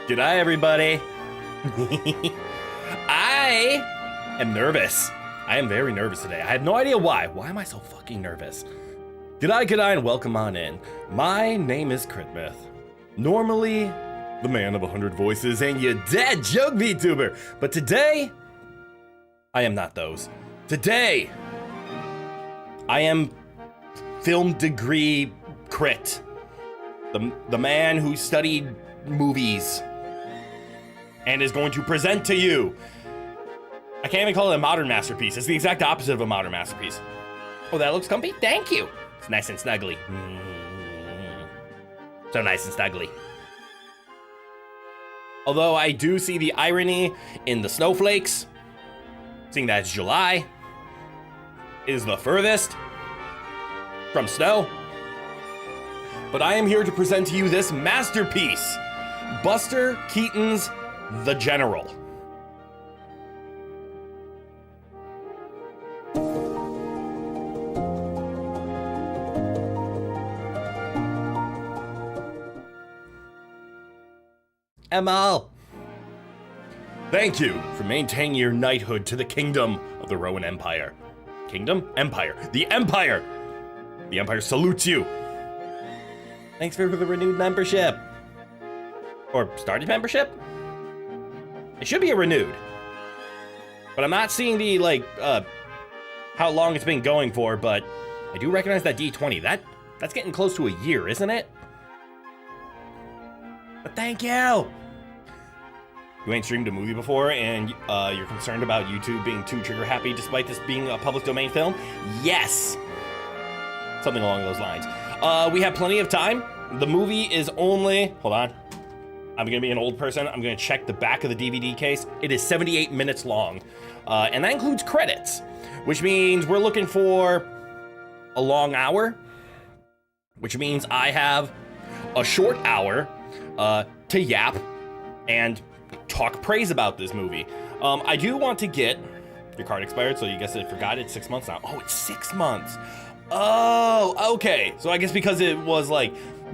G'day, everybody. I am nervous. I am very nervous today. I have no idea why. Why am I so fucking nervous? G'day, and welcome on in. My name is Critmith. Normally, the man of 100 voices and your dead joke VTuber. But today, I am not those. Today, I am film degree Crit. The man who studied movies and is going to present to you. I can't even call it a modern masterpiece. It's the exact opposite of a modern masterpiece. Oh, that looks comfy? Thank you. It's nice and snuggly. So nice and snuggly. Although I do see the irony in the snowflakes, seeing that it's July, is the furthest from snow. But I am here to present to you this masterpiece, Buster Keaton's The General. Emal, thank you for maintaining your knighthood to the kingdom of the Roman Empire. Kingdom? Empire. The Empire! The Empire salutes you. Thanks for the renewed membership. Or started membership? It should be a renewed. But I'm not seeing the, how long it's been going for, but I do recognize that D20. That's getting close to a year, isn't it? But thank you! You ain't streamed a movie before and you're concerned about YouTube being too trigger happy despite this being a public domain film? Yes! Something along those lines. We have plenty of time. The movie is only, hold on. I'm gonna be an old person. I'm gonna check the back of the DVD case. It is 78 minutes long. And that includes credits, which means we're looking for a long hour, which means I have a short hour to yap and talk praise about this movie. I do want to get, your card expired, so you guess I forgot it's 6 months now. Oh, it's 6 months. Oh, okay. So I guess because it was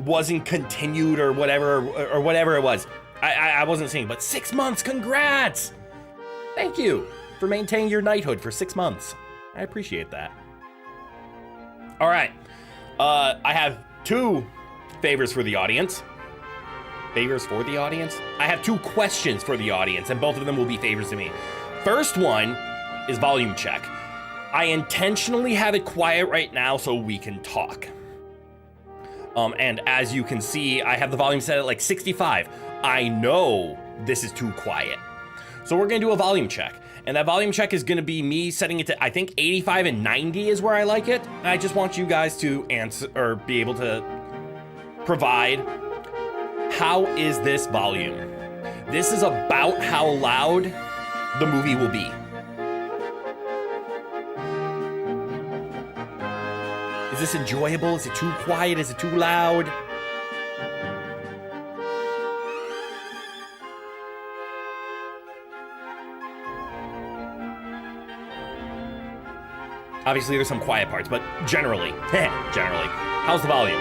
wasn't continued or whatever it was. I wasn't seeing, but 6 months, congrats! Thank you for maintaining your knighthood for 6 months. I appreciate that. All right, I have two favors for the audience. Favors for the audience? I have two questions for the audience, and both of them will be favors to me. First one is volume check. I intentionally have it quiet right now so we can talk. And as you can see, I have the volume set at 65. I know this is too quiet. So we're gonna do a volume check. And that volume check is gonna be me setting it to, I think 85 and 90 is where I like it. And I just want you guys to answer, or be able to provide, how is this volume? This is about how loud the movie will be. Is this enjoyable? Is it too quiet? Is it too loud? Obviously, there's some quiet parts, but generally, how's the volume?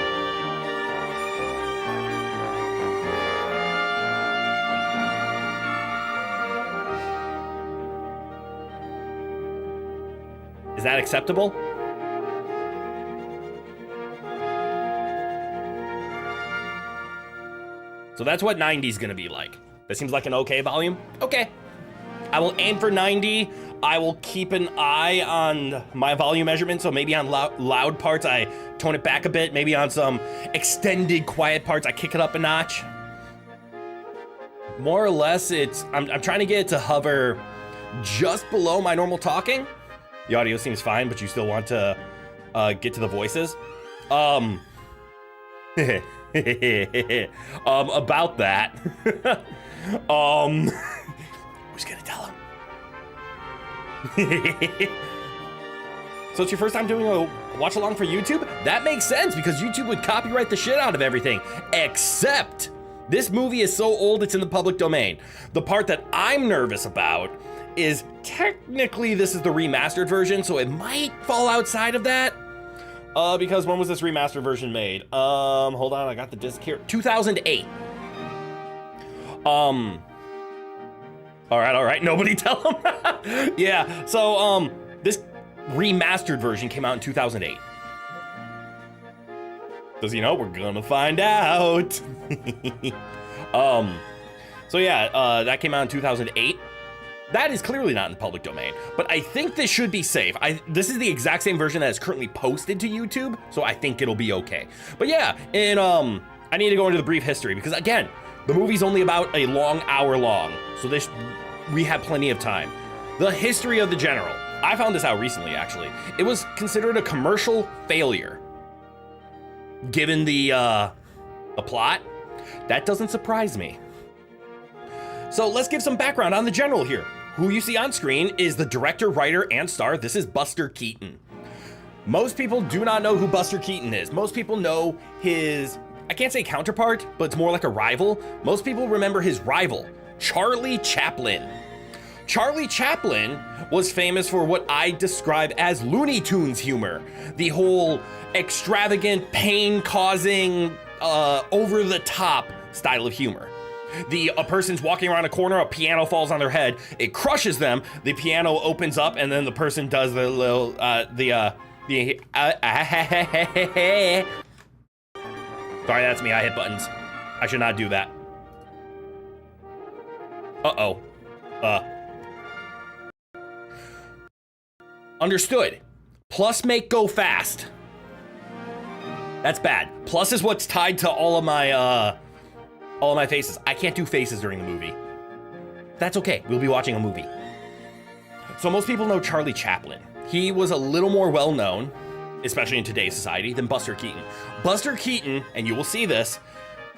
Is that acceptable? So that's what 90 is gonna be like. That seems like an okay volume? Okay. I will aim for 90. I will keep an eye on my volume measurement, so maybe on loud parts, I tone it back a bit. Maybe on some extended quiet parts, I kick it up a notch. More or less, I'm trying to get it to hover just below my normal talking. The audio seems fine, but you still want to get to the voices. About that. Who's gonna tell him? So it's your first time doing a watch along for YouTube? That makes sense because YouTube would copyright the shit out of everything. Except this movie is so old it's in the public domain. The part that I'm nervous about is technically this is the remastered version, so it might fall outside of that. Because when was this remastered version made? Hold on, I got the disc here. 2008. All right, nobody tell him. Yeah, so, this remastered version came out in 2008. Does he know? We're gonna find out. So yeah, that came out in 2008. That is clearly not in the public domain, but I think this should be safe. This is the exact same version that is currently posted to YouTube, so I think it'll be okay. But yeah, and I need to go into the brief history because again, the movie's only about a long hour long, so we have plenty of time. The history of the General. I found this out recently, actually. It was considered a commercial failure. Given the plot, that doesn't surprise me. So let's give some background on the General here. Who you see on screen is the director, writer, and star. This is Buster Keaton. Most people do not know who Buster Keaton is. Most people know his, I can't say counterpart, but it's more like a rival. Most people remember his rival, Charlie Chaplin. Charlie Chaplin was famous for what I describe as Looney Tunes humor. The whole extravagant, pain-causing, over-the-top style of humor. A person's walking around a corner, a piano falls on their head, it crushes them, the piano opens up, and then the person does the little, sorry, that's me, I hit buttons. I should not do that. Uh-oh. Understood. Plus make go fast. That's bad. Plus is what's tied to all of my faces. I can't do faces during the movie. That's okay, we'll be watching a movie. So most people know Charlie Chaplin. He was a little more well-known, especially in today's society, than Buster Keaton. Buster Keaton, and you will see this,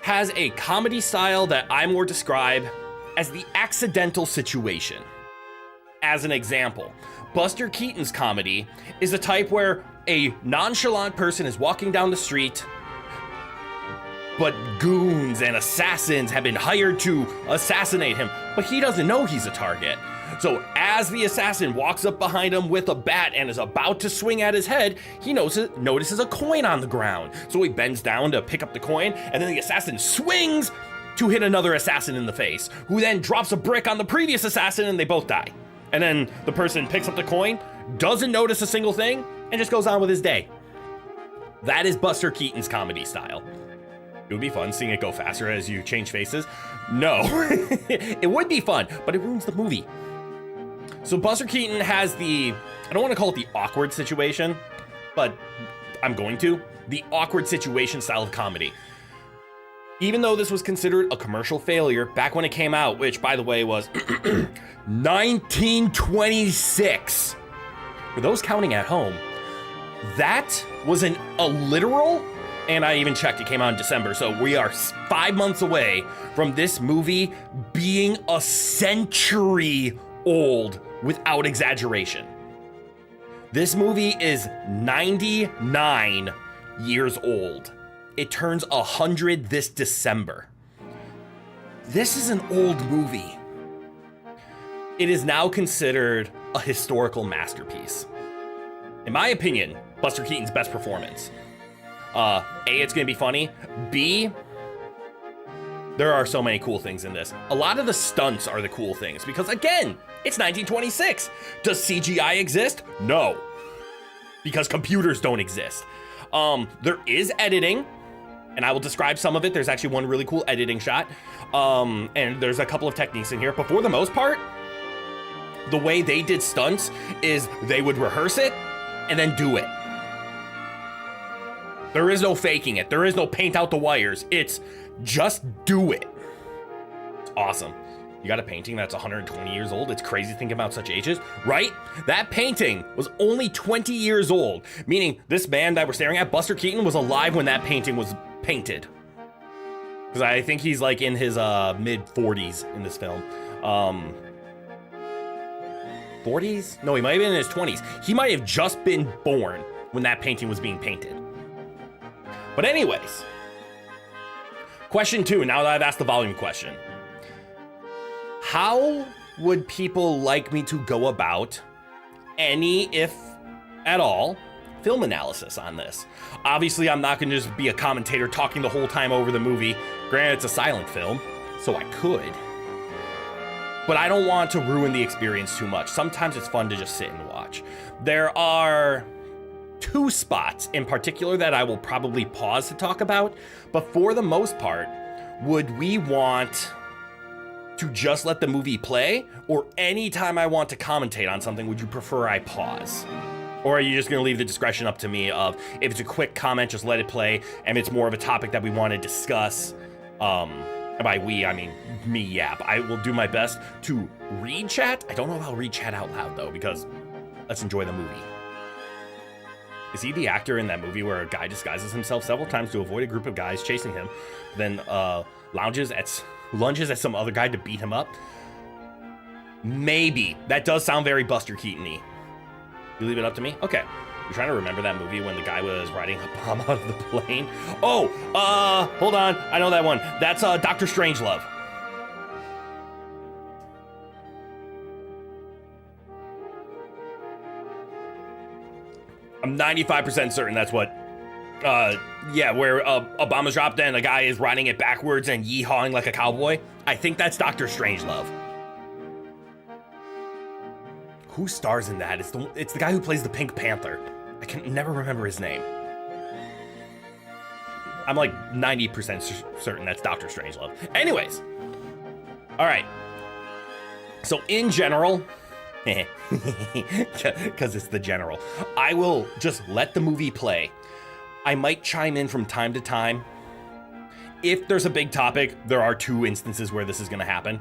has a comedy style that I more describe as the accidental situation. As an example, Buster Keaton's comedy is the type where a nonchalant person is walking down the street, but goons and assassins have been hired to assassinate him, but he doesn't know he's a target. So as the assassin walks up behind him with a bat and is about to swing at his head, he notices a coin on the ground. So he bends down to pick up the coin, and then the assassin swings to hit another assassin in the face, who then drops a brick on the previous assassin and they both die. And then the person picks up the coin, doesn't notice a single thing, and just goes on with his day. That is Buster Keaton's comedy style. It would be fun seeing it go faster as you change faces. No, it would be fun, but it ruins the movie. So Buster Keaton has I don't want to call it the awkward situation, but I'm going to. The awkward situation style of comedy. Even though this was considered a commercial failure back when it came out, which by the way was 1926. For those counting at home, that was a literal, and I even checked, it came out in December, so we are 5 months away from this movie being a century old without exaggeration. This movie is 99 years old. It turns 100 this December. This is an old movie. It is now considered a historical masterpiece. In my opinion, Buster Keaton's best performance. A, it's gonna be funny. B, there are so many cool things in this. A lot of the stunts are the cool things because again, it's 1926. Does CGI exist? No, because computers don't exist. There is editing, and I will describe some of it. There's actually one really cool editing shot. And there's a couple of techniques in here, but for the most part, the way they did stunts is they would rehearse it and then do it. There is no faking it. There is no paint out the wires. It's just do it. It's awesome. You got a painting that's 120 years old. It's crazy thinking about such ages, right? That painting was only 20 years old, meaning this man that we're staring at, Buster Keaton, was alive when that painting was painted. Because I think he's like in his mid 40s in this film. 40s? No, he might have been in his 20s. He might have just been born when that painting was being painted. But anyways, question 2, now that I've asked the volume question. How would people like me to go about any, if at all, film analysis on this? Obviously, I'm not going to just be a commentator talking the whole time over the movie. Granted, it's a silent film, so I could. But I don't want to ruin the experience too much. Sometimes it's fun to just sit and watch. There are 2 spots in particular that I will probably pause to talk about, but for the most part, would we want to just let the movie play, or anytime I want to commentate on something, would you prefer I pause? Or are you just gonna leave the discretion up to me of, if it's a quick comment, just let it play, and it's more of a topic that we want to discuss, by we, I mean me yap. I will do my best to read chat. I don't know if I'll read chat out loud though, because let's enjoy the movie. Is he the actor in that movie where a guy disguises himself several times to avoid a group of guys chasing him, then lunges at some other guy to beat him up? Maybe. That does sound very Buster Keaton-y. You leave it up to me? Okay. I'm trying to remember that movie when the guy was riding a bomb out of the plane. Oh, hold on. I know that one. That's Dr. Strangelove. I'm 95% certain that's what, yeah, where a bomb is dropped and a guy is riding it backwards and yee-hawing like a cowboy. I think that's Dr. Strangelove. Who stars in that? It's the guy who plays the Pink Panther. I can never remember his name. I'm like 90% certain that's Dr. Strangelove. Anyways. All right. So in general, because it's the general, I will just let the movie play. I might chime in from time to time. If there's a big topic, there are 2 instances where this is going to happen.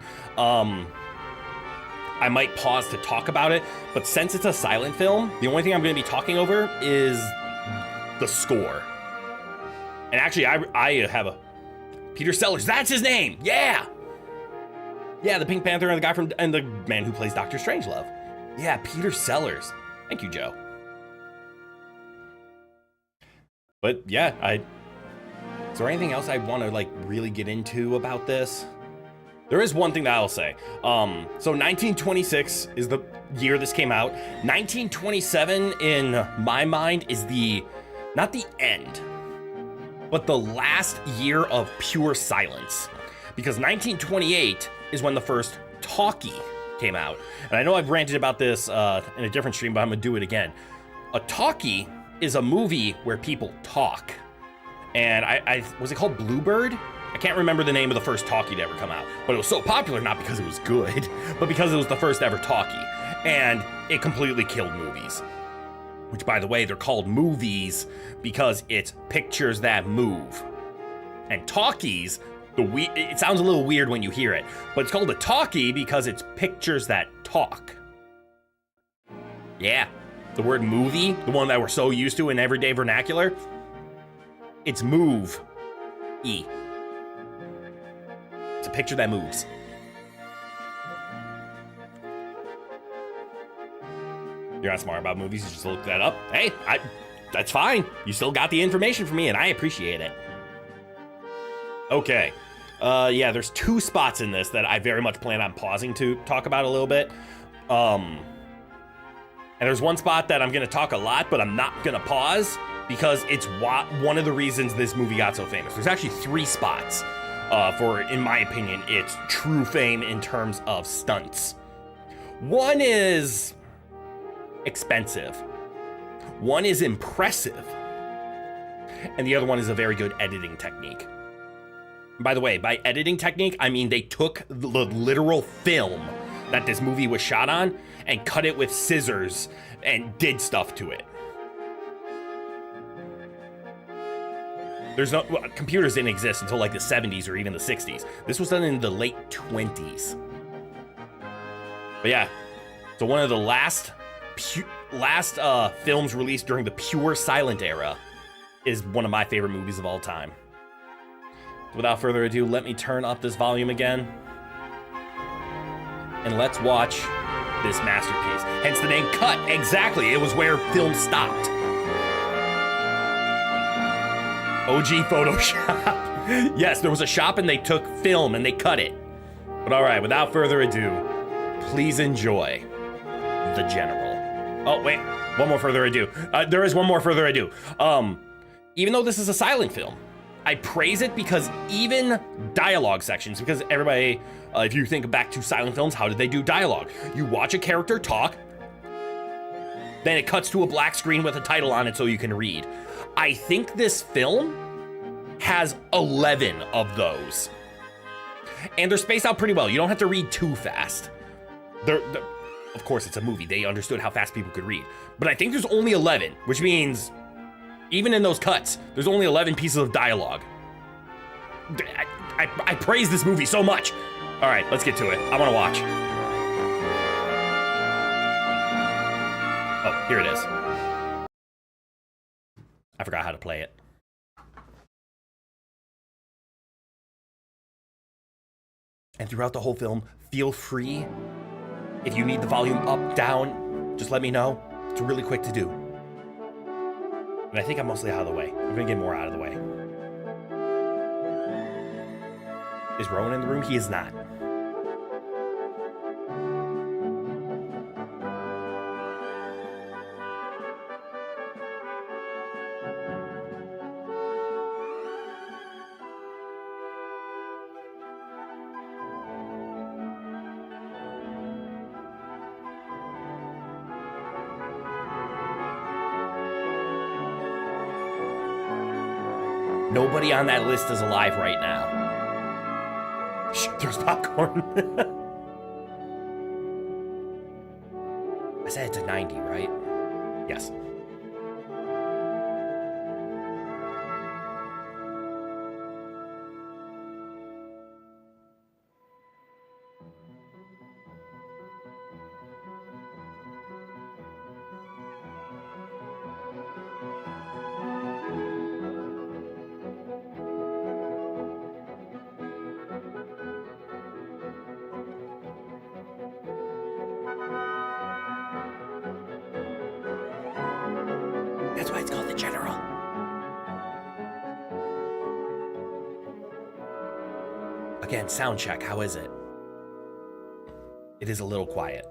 I might pause to talk about it, but since it's a silent film, the only thing I'm going to be talking over is the score. And actually, I have a Peter Sellers. That's his name. Yeah. Yeah, the Pink Panther and the guy and the man who plays Dr. Strangelove. Yeah, Peter Sellers. Thank you, Joe. But yeah, is there anything else I want to like really get into about this? There is one thing that I'll say. So 1926 is the year this came out. 1927, in my mind, is not the end, but the last year of pure silence. Because 1928 is when the first talkie came out. And I know I've ranted about this in a different stream, but I'm gonna do it again. A talkie is a movie where people talk. And I was it called Bluebird? I can't remember the name of the first talkie to ever come out, but it was so popular not because it was good, but because it was the first ever talkie, and it completely killed movies. Which, by the way, they're called movies because it's pictures that move. And talkies, it sounds a little weird when you hear it, but it's called a talkie because it's pictures that talk. Yeah, the word movie, the one that we're so used to in everyday vernacular, it's move-y. It's a picture that moves. You're not smart about movies, you just look that up. Hey, that's fine. You still got the information from me, and I appreciate it. Okay. Yeah, there's 2 spots in this that I very much plan on pausing to talk about a little bit. And there's one spot that I'm going to talk a lot, but I'm not going to pause because it's one of the reasons this movie got so famous. There's actually 3 spots. For, in my opinion, its true fame in terms of stunts. One is expensive. One is impressive. And the other one is a very good editing technique. By the way, by editing technique, I mean they took the literal film that this movie was shot on and cut it with scissors and did stuff to it. Computers didn't exist until like the 70s or even the 60s. This was done in the late 20s. But yeah, so one of the last films released during the pure silent era is one of my favorite movies of all time. Without further ado, let me turn up this volume again. And let's watch this masterpiece. Hence the name Cut. Exactly, it was where film stopped. OG Photoshop. Yes, there was a shop and they took film and they cut it. But all right, without further ado, please enjoy The General. Oh, wait, one more further ado. There is one more further ado. Even though this is a silent film, I praise it because even dialogue sections, because everybody, if you think back to silent films, how did they do dialogue? You watch a character talk, then it cuts to a black screen with a title on it so you can read. I think this film has 11 of those. And they're spaced out pretty well. You don't have to read too fast. Of course, it's a movie. They understood how fast people could read. But I think there's only 11, which means even in those cuts, there's only 11 pieces of dialogue. I praise this movie so much. All right, let's get to it. I want to watch. Oh, here it is. I forgot how to play it. And throughout the whole film, feel free. If you need the volume up, down, just let me know. It's really quick to do. And I think I'm mostly out of the way. I'm gonna get more out of the way. Is Rowan in the room? He is not. Nobody on that list is alive right now. Shh, there's popcorn. I said it's a 90, right? Yes. That's why it's called the General. Again, sound check. How is it? It is a little quiet.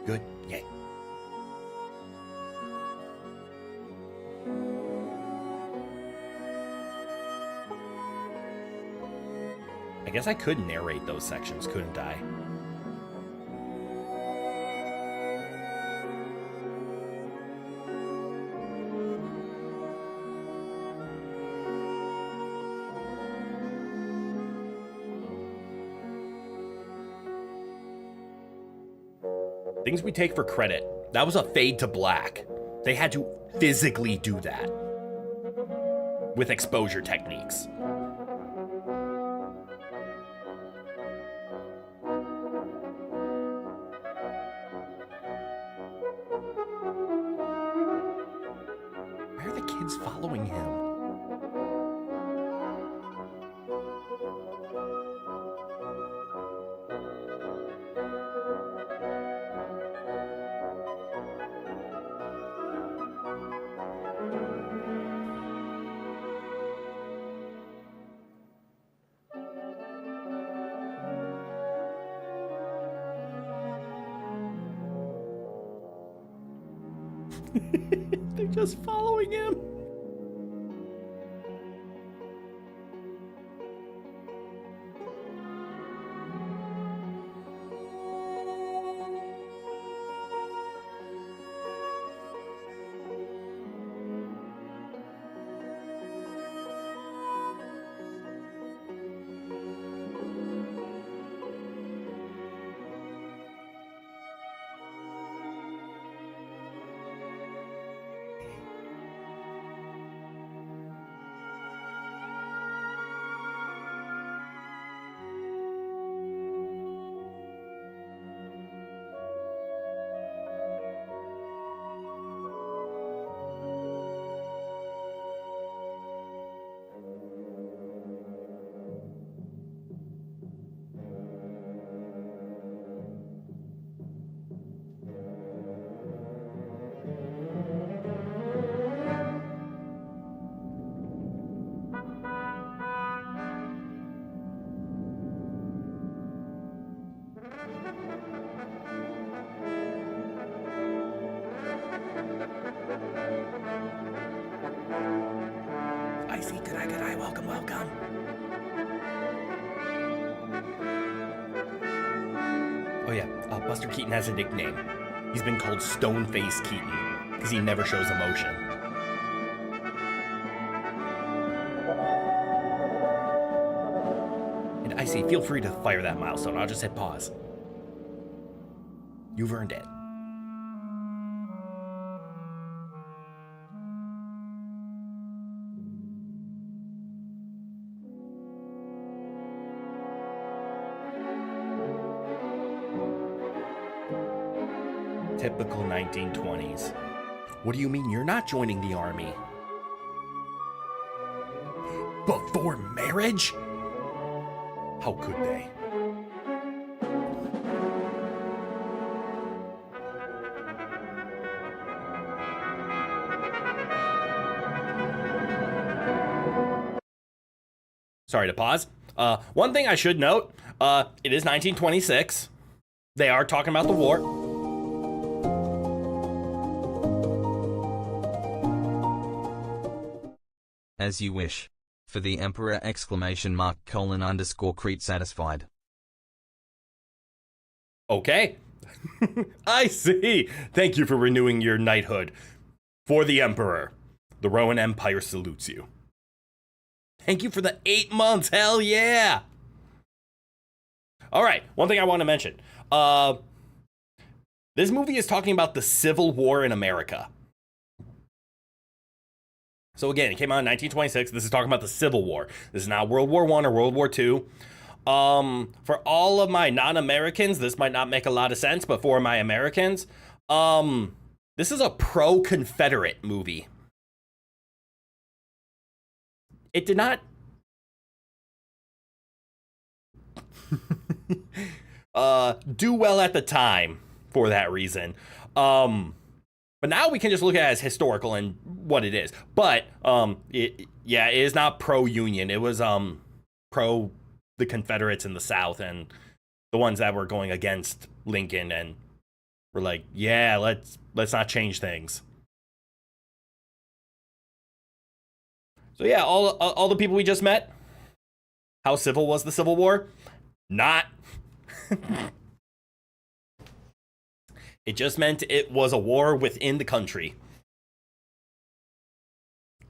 Good. Yay. I guess I could narrate those sections, couldn't I? Things we take for credit. That was a fade to black. They had to physically do that with exposure techniques. Why are the kids following him? They're just following him. good eye. Welcome, welcome. Oh yeah, Buster Keaton has a nickname. He's been called Stone-Face Keaton because he never shows emotion. And I say, feel free to fire that milestone. I'll just hit pause. You've earned it. Typical 1920s. What do you mean you're not joining the army? Before marriage? How could they? Sorry to pause. One thing I should note, it is 1926. They are talking about the war. As you wish. For the Emperor ! Crete satisfied. Okay. I see. Thank you for renewing your knighthood. For the Emperor. The Roman Empire salutes you. Thank you for the 8 months. Hell yeah. All right. One thing I want to mention. This movie is talking about the Civil War in America. So again, it came out in 1926. This is talking about the Civil War. This is not World War I or World War II. For all of my non-Americans, this might not make a lot of sense, but for my Americans, this is a pro-Confederate movie. It did not do well at the time for that reason. But now we can just look at it as historical and what it is. But it is not pro-Union. It was pro the Confederates in the South and the ones that were going against Lincoln and were like, yeah, let's not change things. So yeah, all the people we just met, how civil was the Civil War? Not. It just meant it was a war within the country.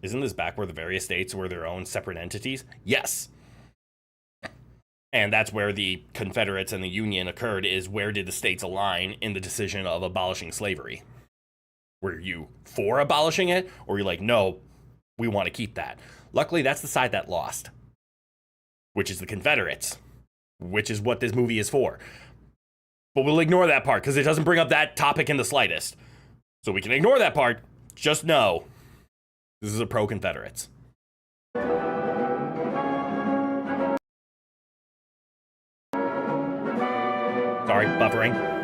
Isn't this back where the various states were their own separate entities? Yes. And that's where the Confederates and the Union occurred, is where did the states align in the decision of abolishing slavery? Were you for abolishing it? Or were you like, no, we want to keep that? Luckily, that's the side that lost, which is the Confederates, which is what this movie is for. But we'll ignore that part because it doesn't bring up that topic in the slightest. So we can ignore that part. Just know this is a pro-Confederates. Sorry, buffering.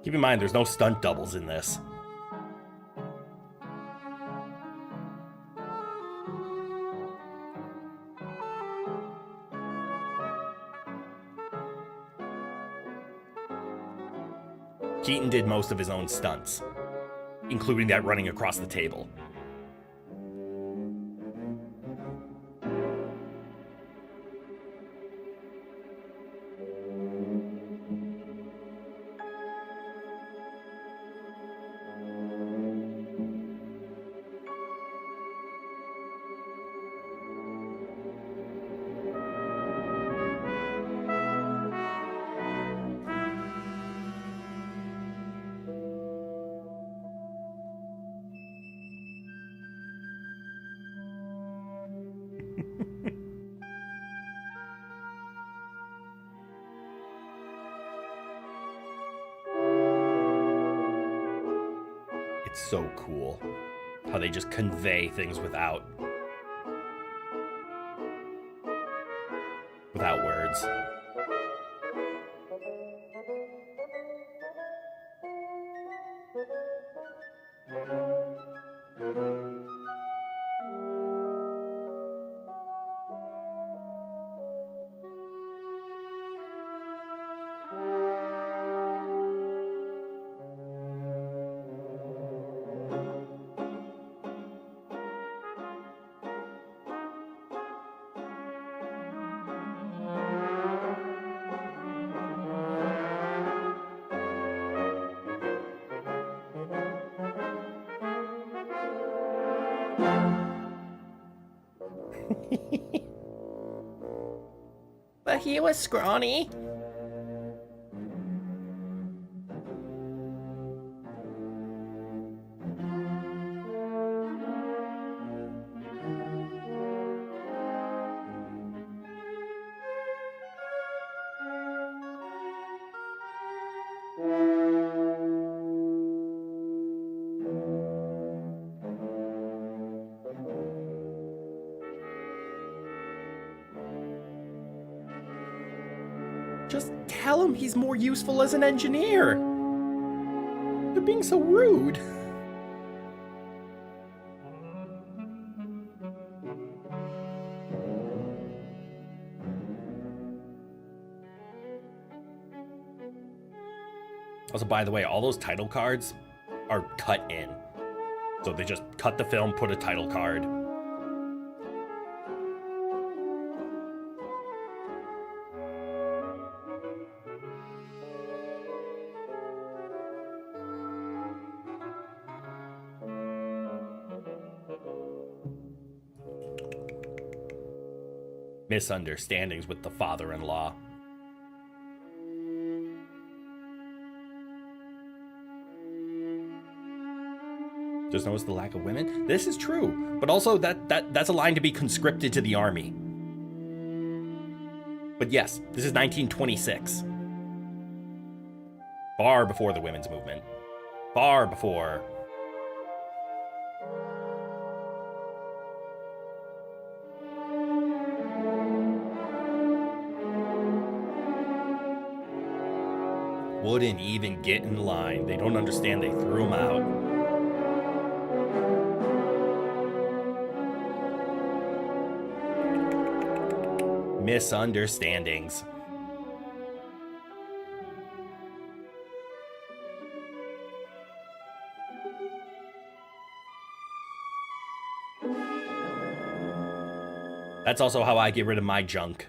Keep in mind, there's no stunt doubles in this. Keaton did most of his own stunts, including that running across the table. So cool. How they just convey things without words. But he was scrawny. Just tell him he's more useful as an engineer. They're being so rude. Also, by the way, all those title cards are cut in. So they just cut the film, put a title card. Misunderstandings with the father-in-law. Just notice the lack of women. This is true, but also that's a line to be conscripted to the army. But yes, this is 1926. Far before the women's movement. Far before. Wouldn't even get in line. They don't understand. They threw him out. Misunderstandings. That's also how I get rid of my junk.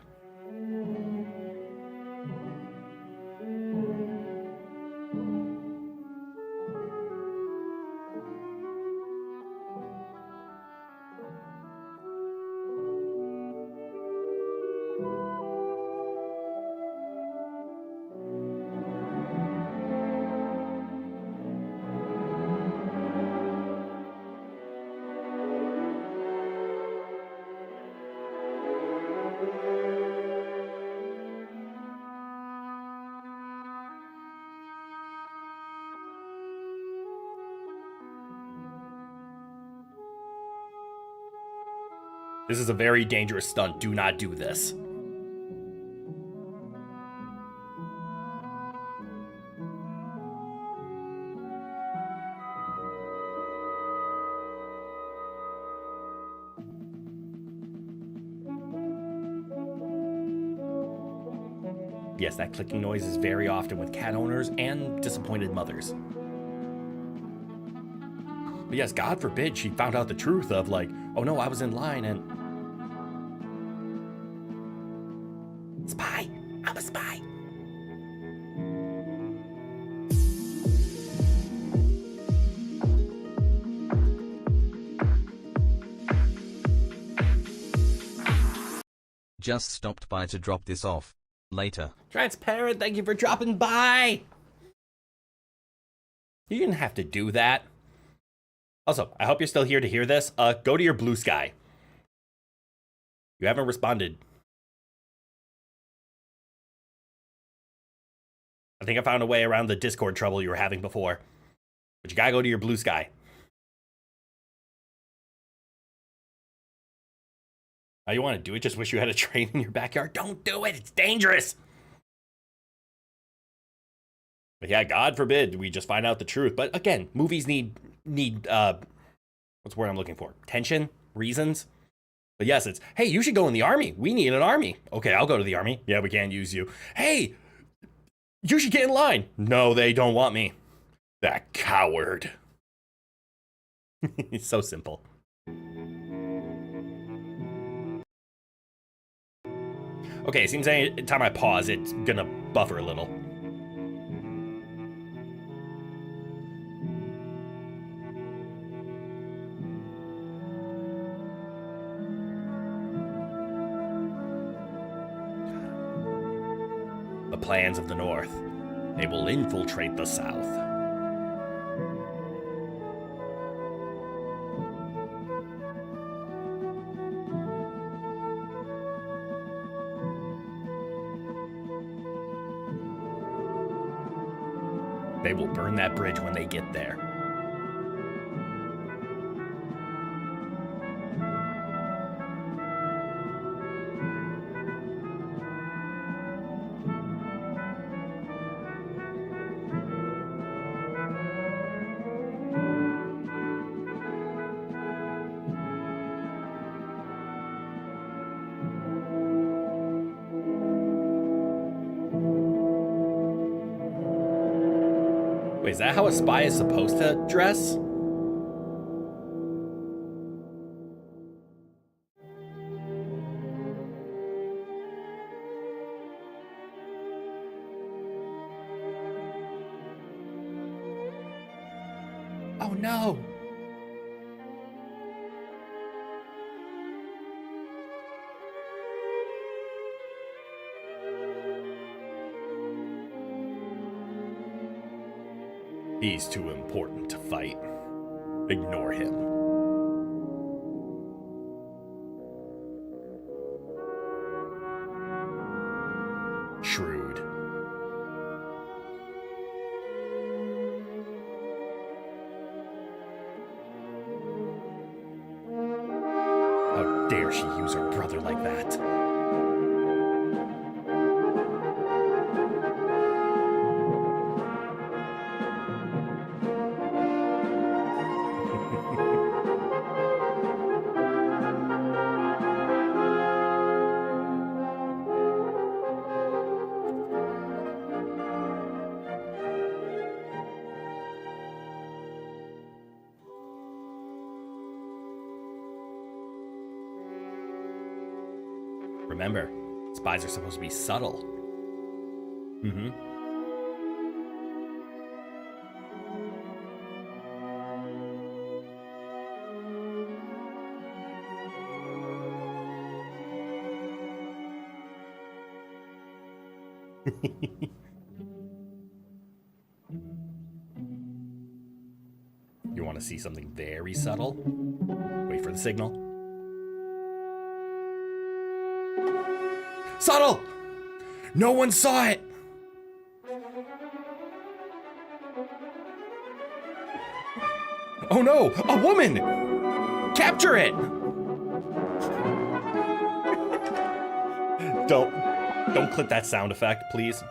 This is a very dangerous stunt. Do not do this. Yes, that clicking noise is very often with cat owners and disappointed mothers. But yes, God forbid she found out the truth of like, oh no, I was in line and... Spy! I'm a spy! Just stopped by to drop this off. Later. Transparent, thank you for dropping by! You didn't have to do that. Also, I hope you're still here to hear this. Go to your blue sky. You haven't responded. I think I found a way around the Discord trouble you were having before. But you gotta go to your blue sky. How you want to do it? Just wish you had a train in your backyard? Don't do it. It's dangerous. But yeah, God forbid we just find out the truth. But again, movies need what's the word I'm looking for? Tension, reasons. But yes, it's, hey, you should go in the army. We need an army. Okay, I'll go to the army. Yeah, we can't use you. Hey, you should get in line. No, they don't want me. That coward. It's so simple. Okay, it seems any time I pause, it's gonna buffer a little. The plans of the North. They will infiltrate the South. They will burn that bridge when they get there. Wait, is that how a spy is supposed to dress? Oh no! He's too important to fight. Ignore him. Shrewd. How dare she use her brother like that? Remember, spies are supposed to be subtle. Mm-hmm. You want to see something very subtle? Wait for the signal. Subtle! No one saw it! Oh no! A woman! Capture it! Don't clip that sound effect, please.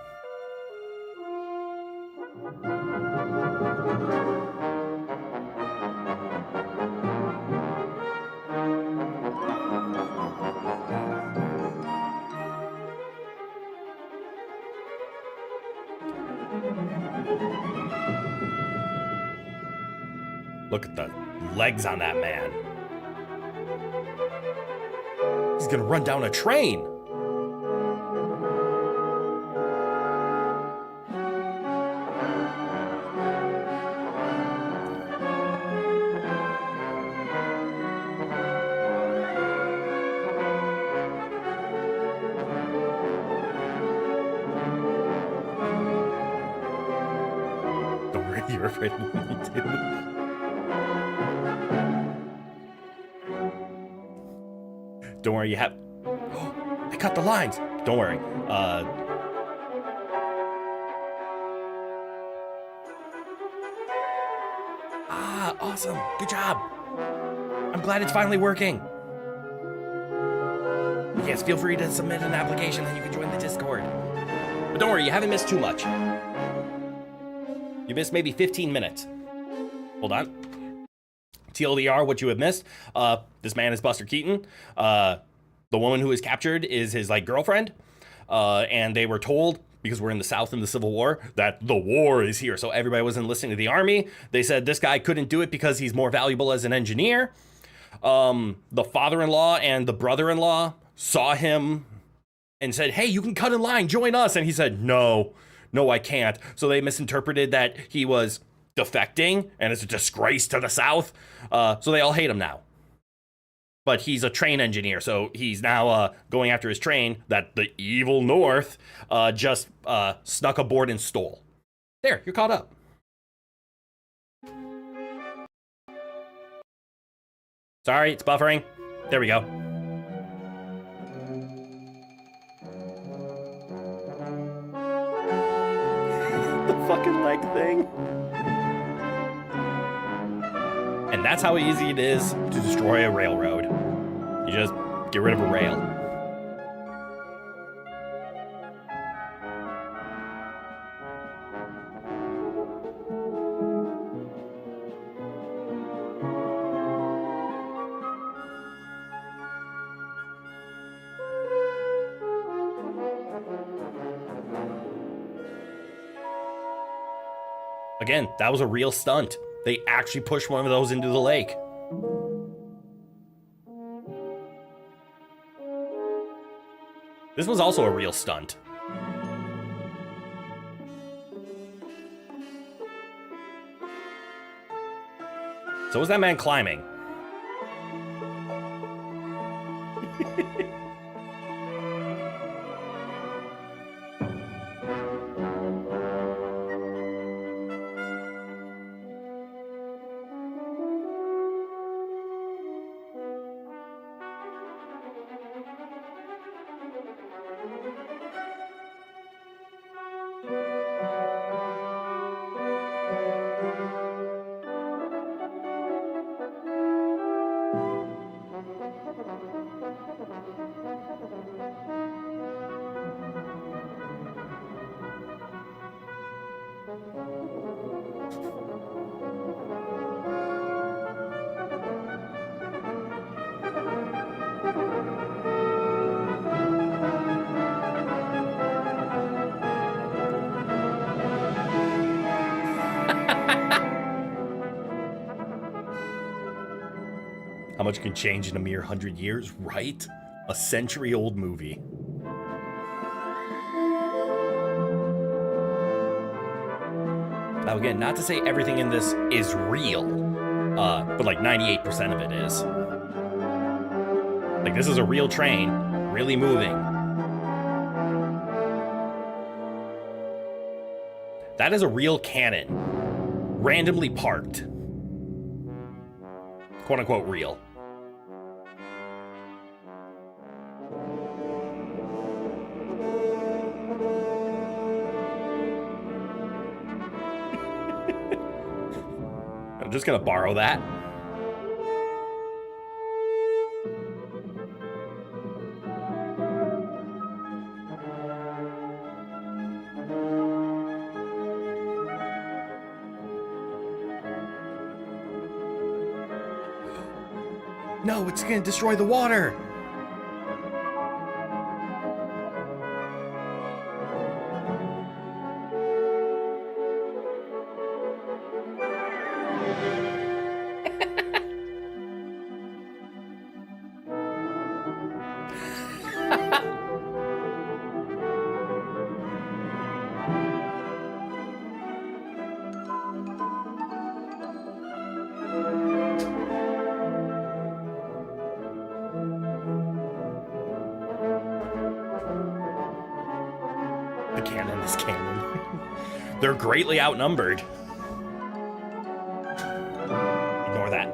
Look at the legs on that man. He's gonna run down a train. Don't worry, you're afraid of me too. Don't worry, you have... Oh, I cut the lines. Don't worry. Awesome. Good job. I'm glad it's finally working. Yes, feel free to submit an application, then you can join the Discord. But don't worry, you haven't missed too much. You missed maybe 15 minutes. Hold on. TLDR, what you have missed. This man is Buster Keaton. The woman who is captured is his like girlfriend. And they were told, because we're in the South in the Civil War, that the war is here. So everybody was enlisting to the army. They said this guy couldn't do it because he's more valuable as an engineer. The father-in-law and the brother-in-law saw him and said, hey, you can cut in line, join us. And he said, no, I can't. So they misinterpreted that he was defecting and it's a disgrace to the South. So they all hate him now. But he's a train engineer, so he's now going after his train that the evil North just snuck aboard and stole. There, you're caught up. Sorry, it's buffering. There we go. The fucking leg thing. And that's how easy it is to destroy a railroad. You just get rid of a rail. Again, that was a real stunt. They actually pushed one of those into the lake. This was also a real stunt. So was that man climbing? How much can change in a mere 100 years, right? A century-old movie. Now again, not to say everything in this is real, but like 98% of it is. Like this is a real train, really moving. That is a real cannon, randomly parked. Quote unquote real. I'm just gonna borrow that. No, it's gonna destroy the water. The cannon is cannon. They're greatly outnumbered. Ignore that.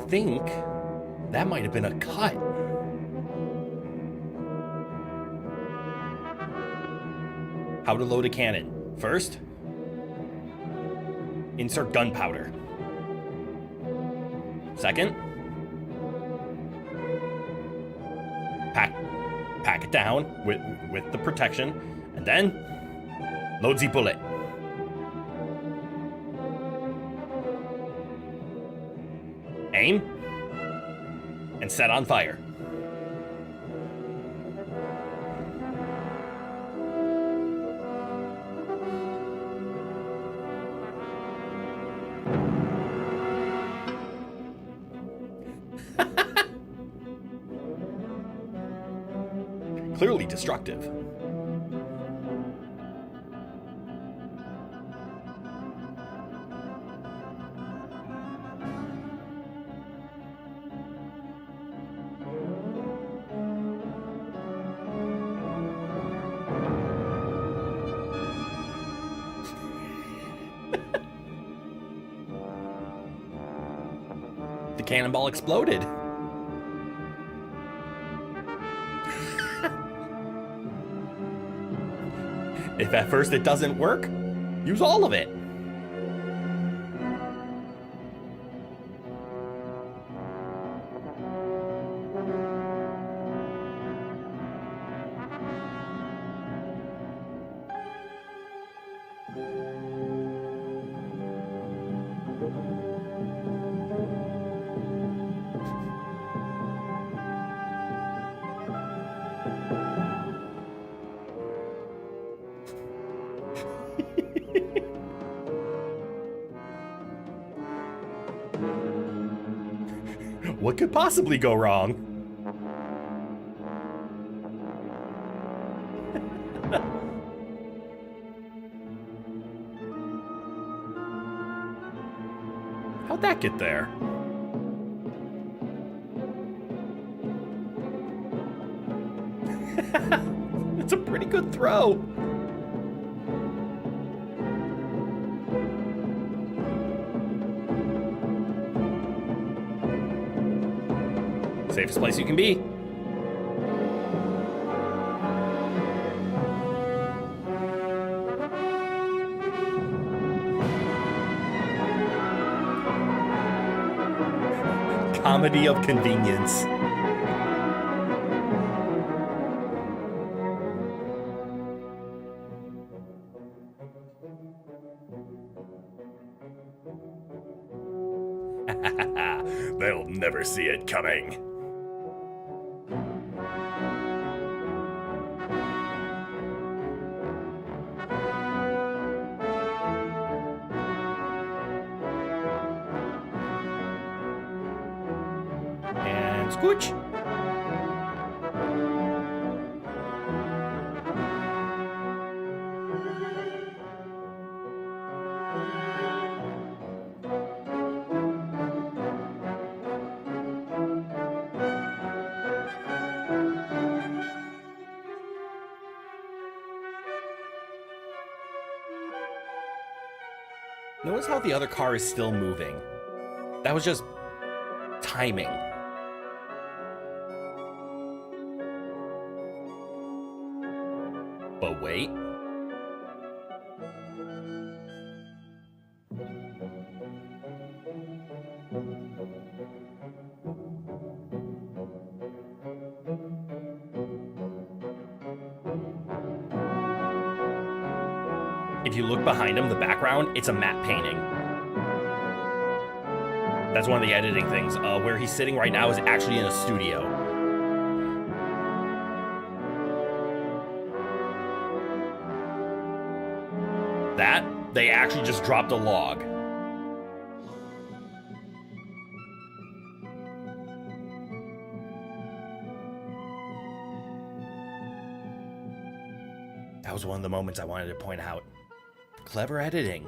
think that might have been a cut. How to load a cannon. First, insert gunpowder. Second, pack it down with the protection, and then load the bullet. Aim and set on fire. Clearly destructive. The cannonball exploded. If at first it doesn't work, use all of it. What could possibly go wrong? How'd that get there? It's a pretty good throw. Safest place you can be. Comedy of convenience. They'll never see it coming. And scooch. Notice how the other car is still moving. That was just timing. But wait. If you look behind him, the background, it's a matte painting. That's one of the editing things. Where he's sitting right now is actually in a studio. That, they actually just dropped a log. That was one of the moments I wanted to point out. Clever editing.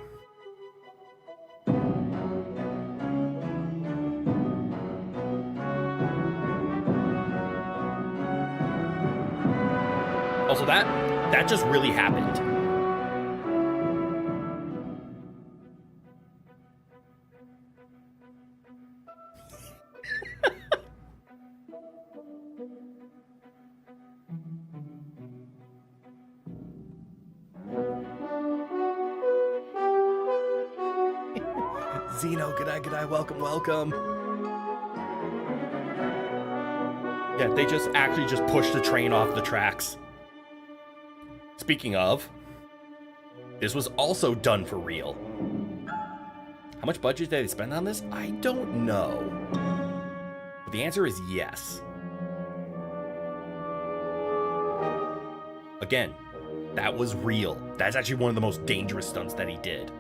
Also, that just really happened. Zeno, good eye, welcome. Yeah, they just actually just pushed the train off the tracks. Speaking of, this was also done for real. How much budget did they spend on this? I don't know. But the answer is yes. Again, that was real. That's actually one of the most dangerous stunts that he did.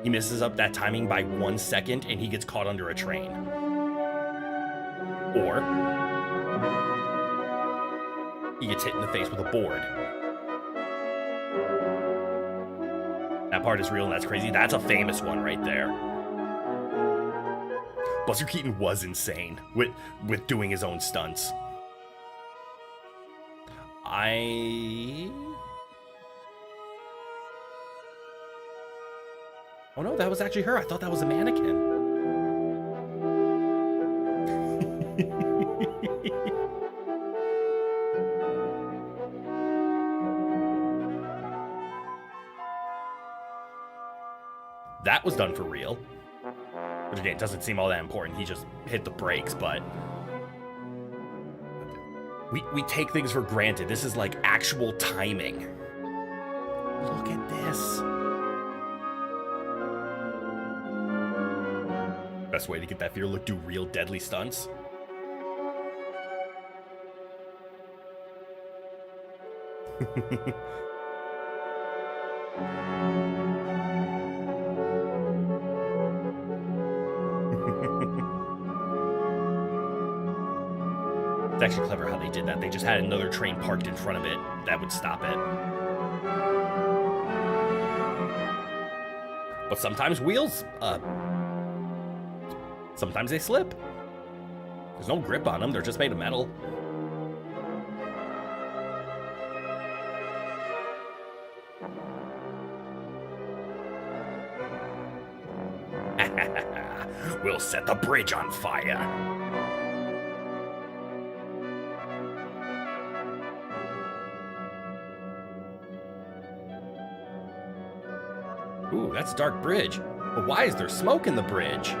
He messes up that timing by 1 second and he gets caught under a train. Or he gets hit in the face with a board. That part is real and that's crazy. That's a famous one right there. Buster Keaton was insane with doing his own stunts. Oh no, that was actually her. I thought that was a mannequin. That was done for real. Which again, doesn't seem all that important. He just hit the brakes, but we take things for granted. This is like actual timing. Look at this. Best way to get that fear look, do real deadly stunts. It's actually clever how they did that. They just had another train parked in front of it that would stop it. But sometimes wheels, sometimes they slip. There's no grip on them. They're just made of metal. We'll set the bridge on fire. Ooh, that's a dark bridge. But why is there smoke in the bridge?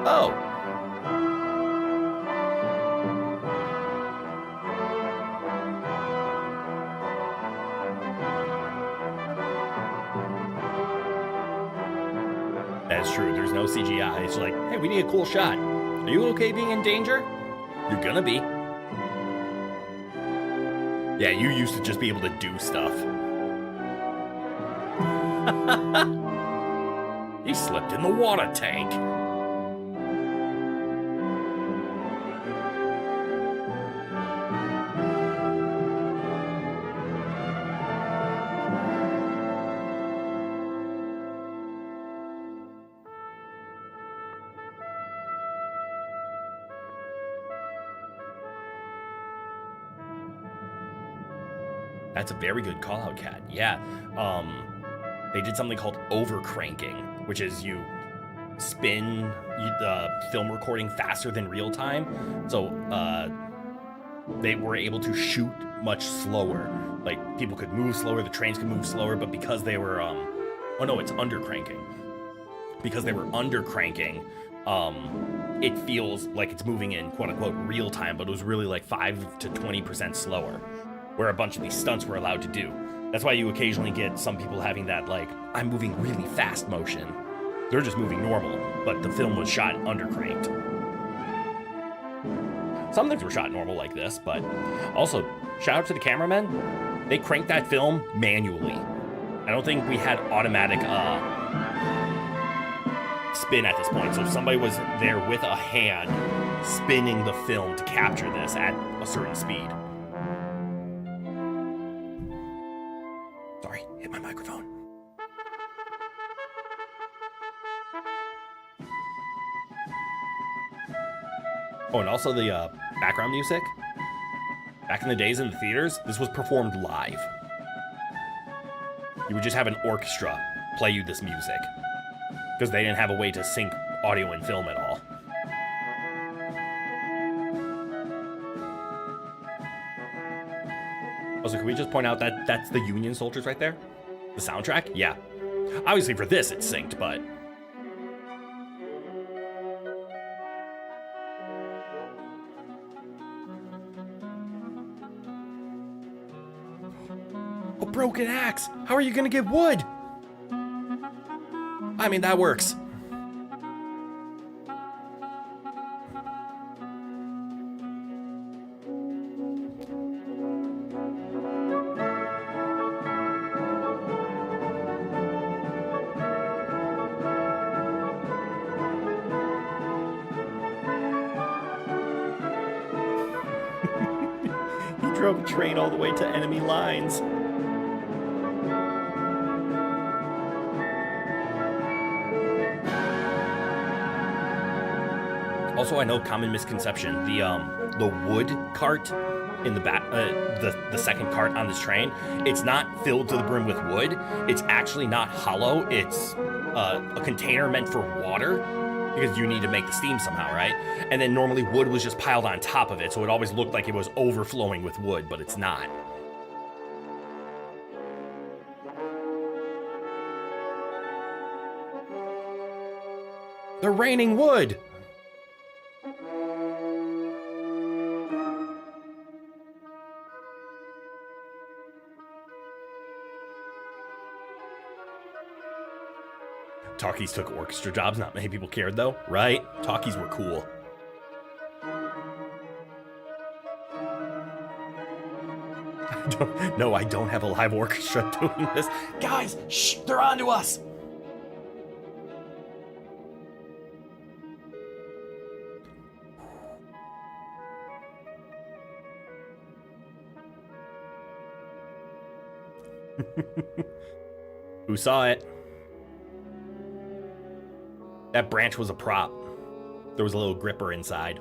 Oh. That's true. There's no CGI. It's like, hey, we need a cool shot. Are you okay being in danger? You're gonna be. Yeah, you used to just be able to do stuff. He slipped in the water tank. That's a very good call out, Kat. Yeah. They did something called overcranking, which is you spin the film recording faster than real time. So they were able to shoot much slower. Like, people could move slower, the trains could move slower, but because they were, oh no, it's undercranking. Because they were undercranking, it feels like it's moving in quote-unquote real time, but it was really like 5 to 20% slower, where a bunch of these stunts were allowed to do. That's why you occasionally get some people having that, like, I'm moving really fast motion. They're just moving normal, but the film was shot undercranked. Some things were shot normal like this, but also, shout out to the cameramen. They cranked that film manually. I don't think we had automatic spin at this point, so somebody was there with a hand spinning the film to capture this at a certain speed. Sorry, hit my microphone. Oh, and also the background music. Back in the days in the theaters, this was performed live. You would just have an orchestra play you this music, because they didn't have a way to sync audio and film at all. Also, can we just point out that that's the Union soldiers right there? The soundtrack? Yeah. Obviously for this it's synced, but... A broken axe! How are you gonna get wood? I mean, that works. He drove a train all the way to enemy lines. Also, I know common misconception. The wood cart in the back, the second cart on this train, it's not filled to the brim with wood. It's actually not hollow. It's a container meant for water because you need to make the steam somehow, right? And then normally wood was just piled on top of it, so it always looked like it was overflowing with wood, but it's not. They're raining wood! Talkies took orchestra jobs, not many people cared though, right? Talkies were cool. I don't have a live orchestra doing this. Guys, shh, they're onto us! Who saw it? That branch was a prop. There was a little gripper inside.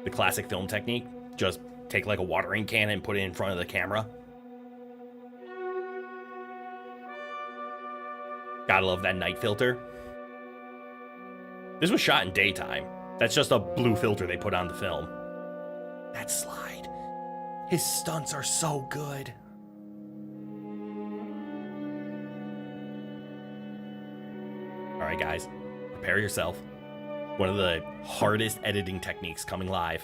The classic film technique, just take like a watering can and put it in front of the camera. Gotta love that night filter. This was shot in daytime. That's just a blue filter they put on the film. That slide. His stunts are so good. All right, guys, prepare yourself. One of the hardest editing techniques coming live.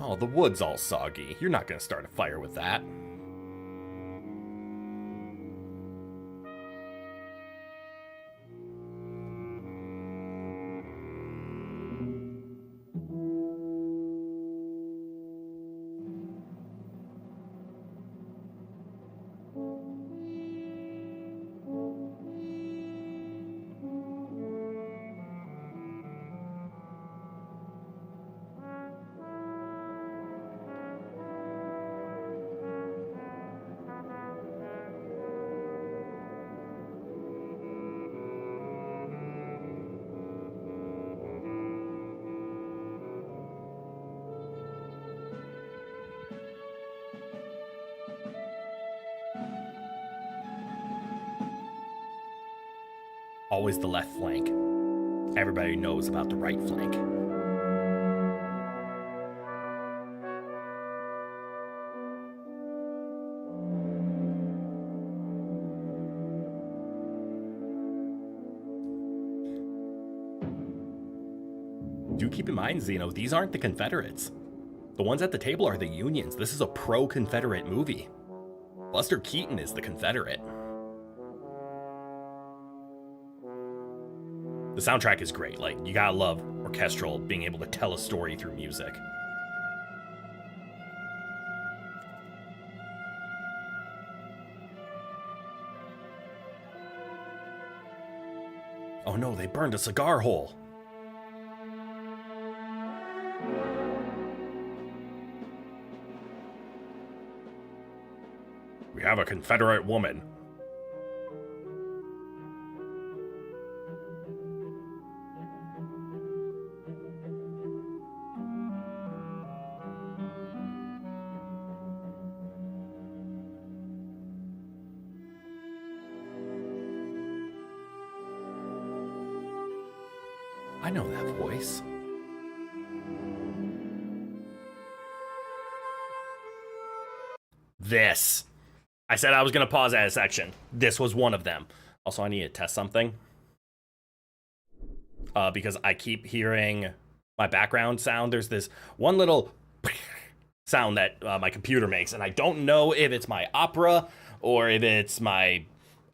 Oh, the wood's all soggy. You're not gonna start a fire with that. Always the left flank. Everybody knows about the right flank. Do keep in mind, Zeno, these aren't the Confederates. The ones at the table are the Unions. This is a pro-Confederate movie. Buster Keaton is the Confederate. The soundtrack is great. Like, you gotta love orchestral being able to tell a story through music. Oh no, they burned a cigar hole. have a Confederate woman. I know that voice. This. I said I was going to pause at a section. This was one of them. Also, I need to test something. Because I keep hearing my background sound. There's this one little sound that my computer makes, and I don't know if it's my Opera or if it's my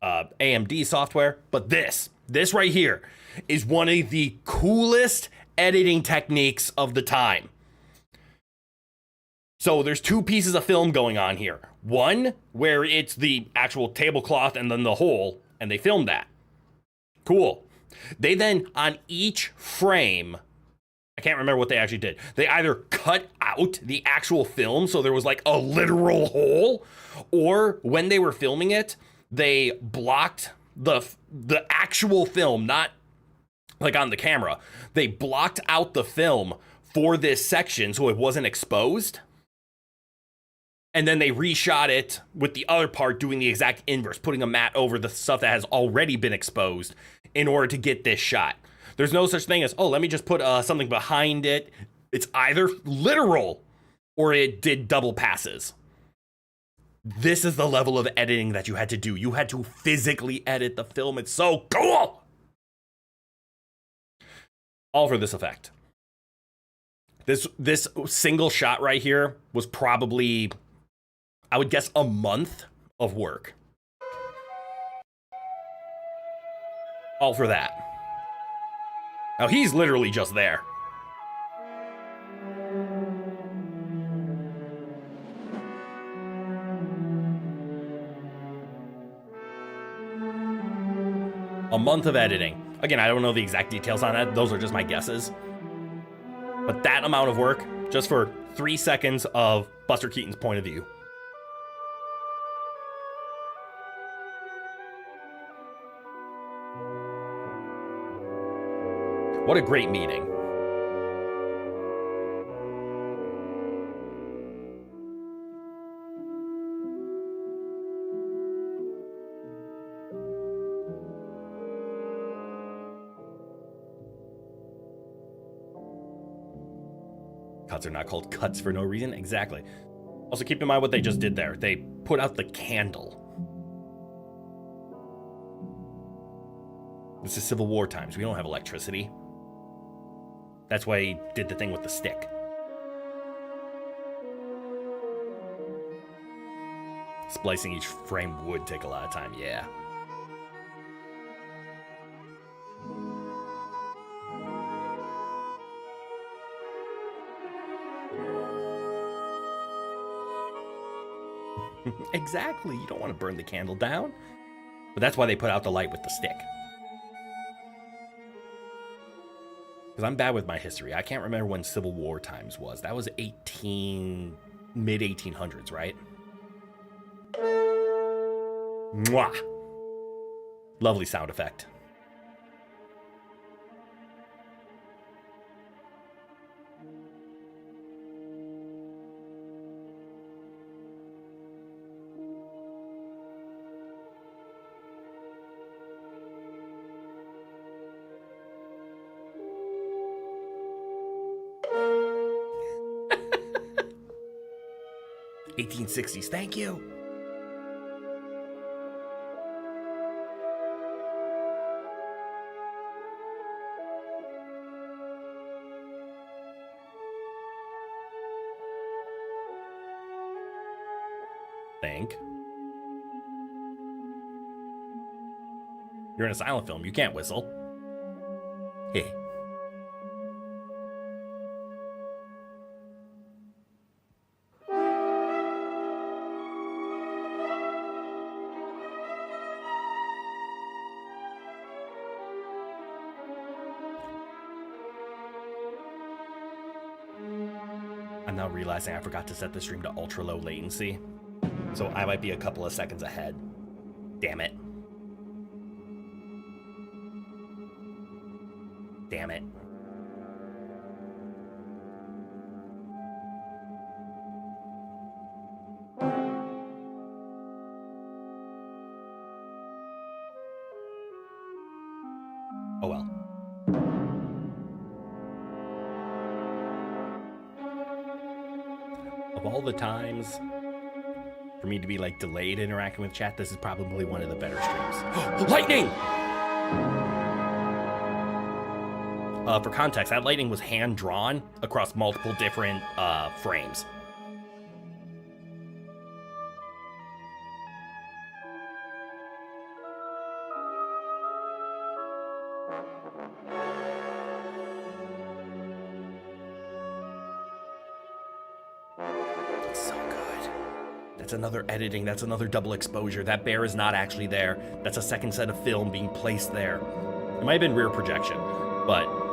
AMD software, but this right here is one of the coolest editing techniques of the time. So there's two pieces of film going on here. One where it's the actual tablecloth and then the hole, and they filmed that. Cool. They then, on each frame, I can't remember what they actually did. They either cut out the actual film, so there was like a literal hole, or when they were filming it, they blocked the actual film, not like on the camera. They blocked out the film for this section so it wasn't exposed. And then they reshot it with the other part doing the exact inverse, putting a mat over the stuff that has already been exposed in order to get this shot. There's no such thing as, oh, let me just put something behind it. It's either literal or it did double passes. This is the level of editing that you had to do. You had to physically edit the film. It's so cool. All for this effect. This single shot right here was probably, I would guess, a month of work. All for that. Now he's literally just there. A month of editing. Again, I don't know the exact details on that. Those are just my guesses. But that amount of work just for 3 seconds of Buster Keaton's point of view. What a great meeting. Cuts are not called cuts for no reason. Exactly. Also, keep in mind what they just did there. They put out the candle. This is Civil War times. We don't have electricity. That's why he did the thing with the stick. Splicing each frame would take a lot of time, yeah. Exactly, you don't want to burn the candle down. But that's why they put out the light with the stick. Because I'm bad with my history. I can't remember when Civil War times was. That was mid-1800s, right? Mwah! Lovely sound effect. '60s, thank you. Think. You're in a silent film, you can't whistle. Hey. I'm now realizing I forgot to set the stream to ultra low latency. So I might be a couple of seconds ahead. Damn it. Damn it. Oh well. Of all the times for me to be like delayed interacting with chat, this is probably one of the better streams. Lightning! For context, that lightning was hand-drawn across multiple different frames. It's so good. That's another editing, that's another double exposure. That bear is not actually there. That's a second set of film being placed there. It might have been rear projection, but...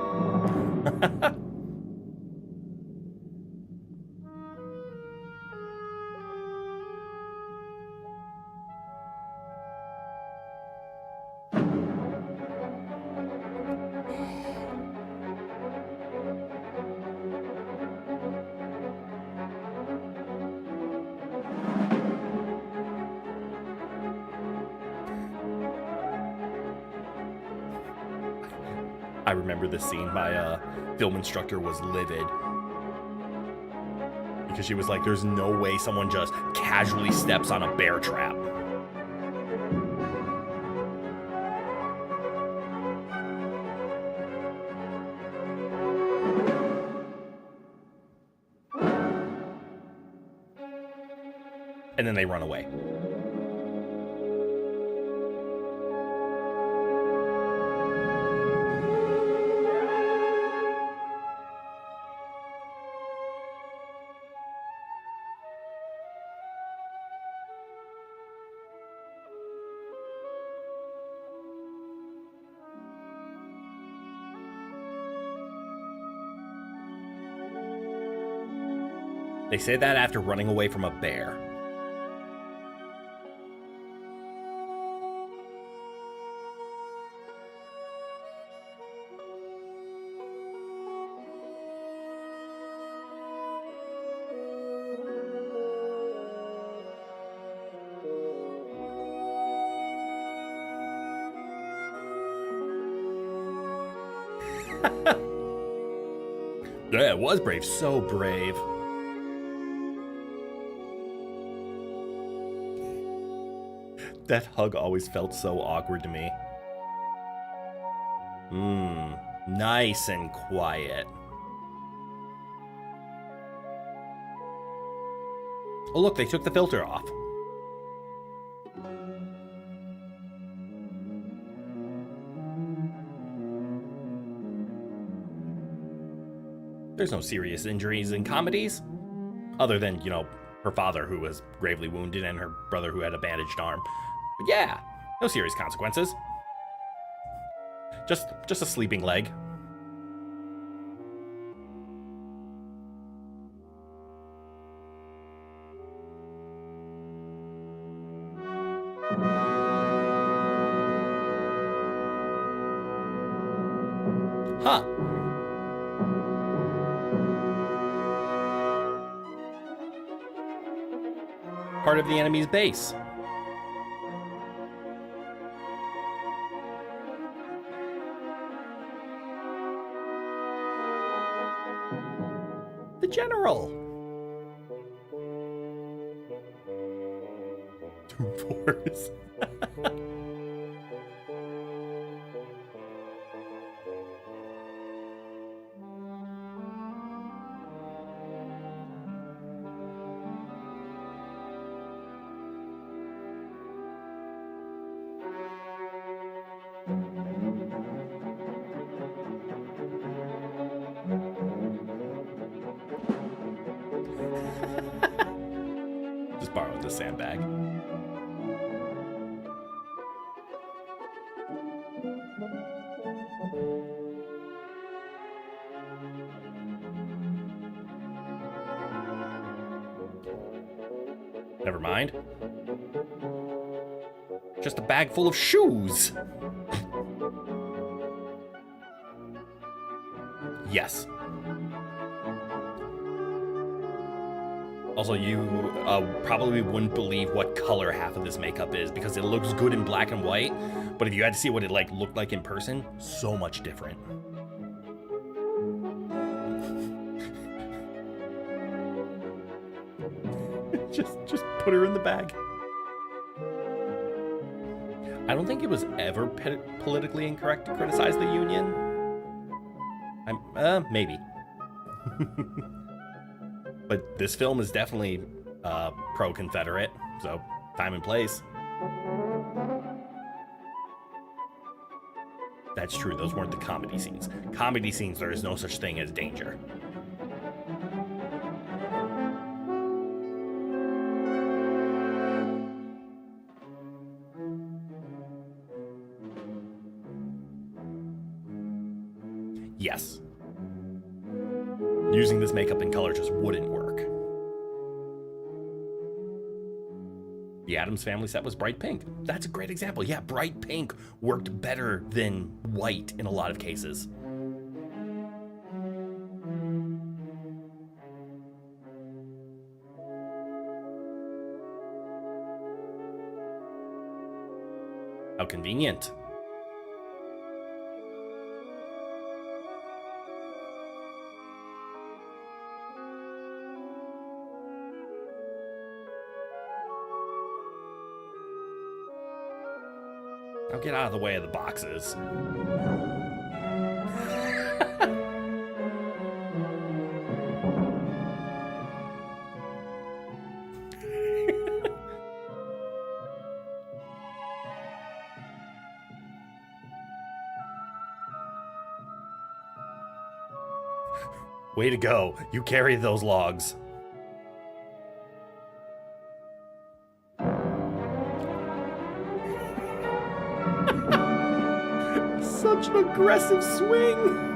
I remember this scene. My film instructor was livid because she was like, there's no way someone just casually steps on a bear trap. And then they run away. They say that after running away from a bear. Yeah, it was brave. So brave. That hug always felt so awkward to me. Nice and quiet. Oh look, they took the filter off. There's no serious injuries in comedies, other than, you know, her father who was gravely wounded and her brother who had a bandaged arm. But yeah, no serious consequences. Just a sleeping leg. Huh. Part of the enemy's base. The general. Two fours. Just borrowed the sandbag. Never mind. Just a bag full of shoes. Yes. Also, you probably wouldn't believe what color half of this makeup is because it looks good in black and white, but if you had to see what it like looked like in person, so much different. just put her in the bag. I don't think it was ever politically incorrect to criticize the Union. Maybe. But this film is definitely pro-Confederate, so time and place. That's true, those weren't the comedy scenes. Comedy scenes, there is no such thing as danger. Yes. Using this makeup and color just wouldn't work. The Addams Family set was bright pink. That's a great example. Yeah, bright pink worked better than white in a lot of cases. How convenient. I'll get out of the way of the boxes. Way to go. You carry those logs. Such an aggressive swing.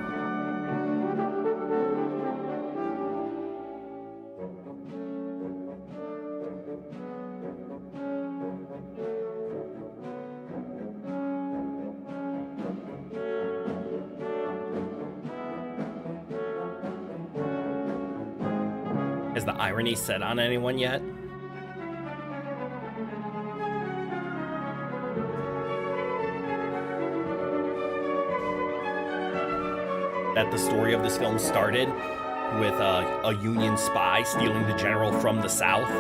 Has the irony set on anyone yet? That the story of this film started with a Union spy stealing the general from the South,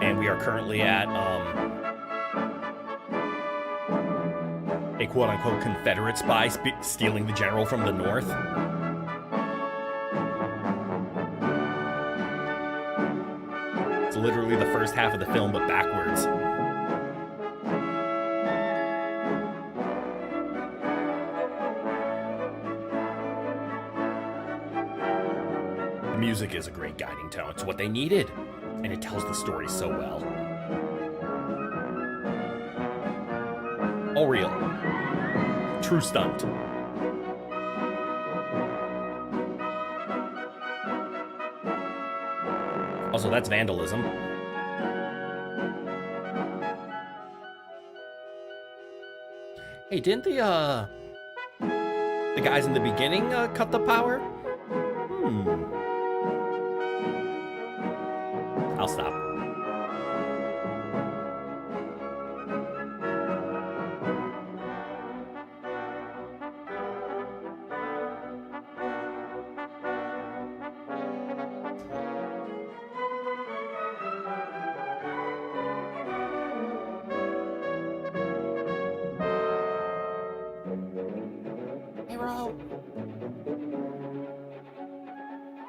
and we are currently at a quote-unquote Confederate spy stealing the general from the North. It's literally the first half of the film, but backwards. The music is a great guiding tone. It's what they needed, and it tells the story so well. All real. True stunt. Also, that's vandalism. Hey, didn't the guys in the beginning cut the power? I'll stop. Hero.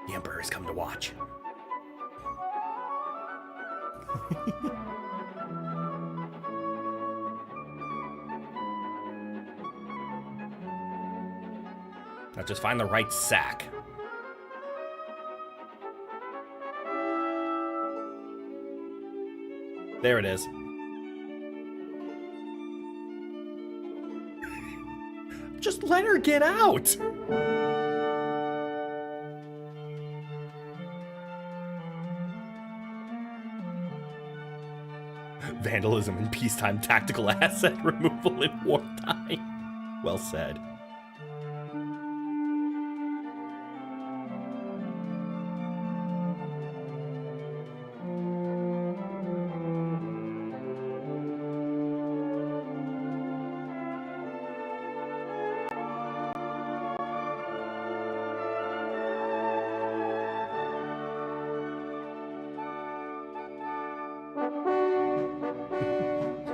The Emperor has come to watch. Now just find the right sack. There it is. Just let her get out. Vandalism in peacetime, tactical asset removal in wartime. Well said.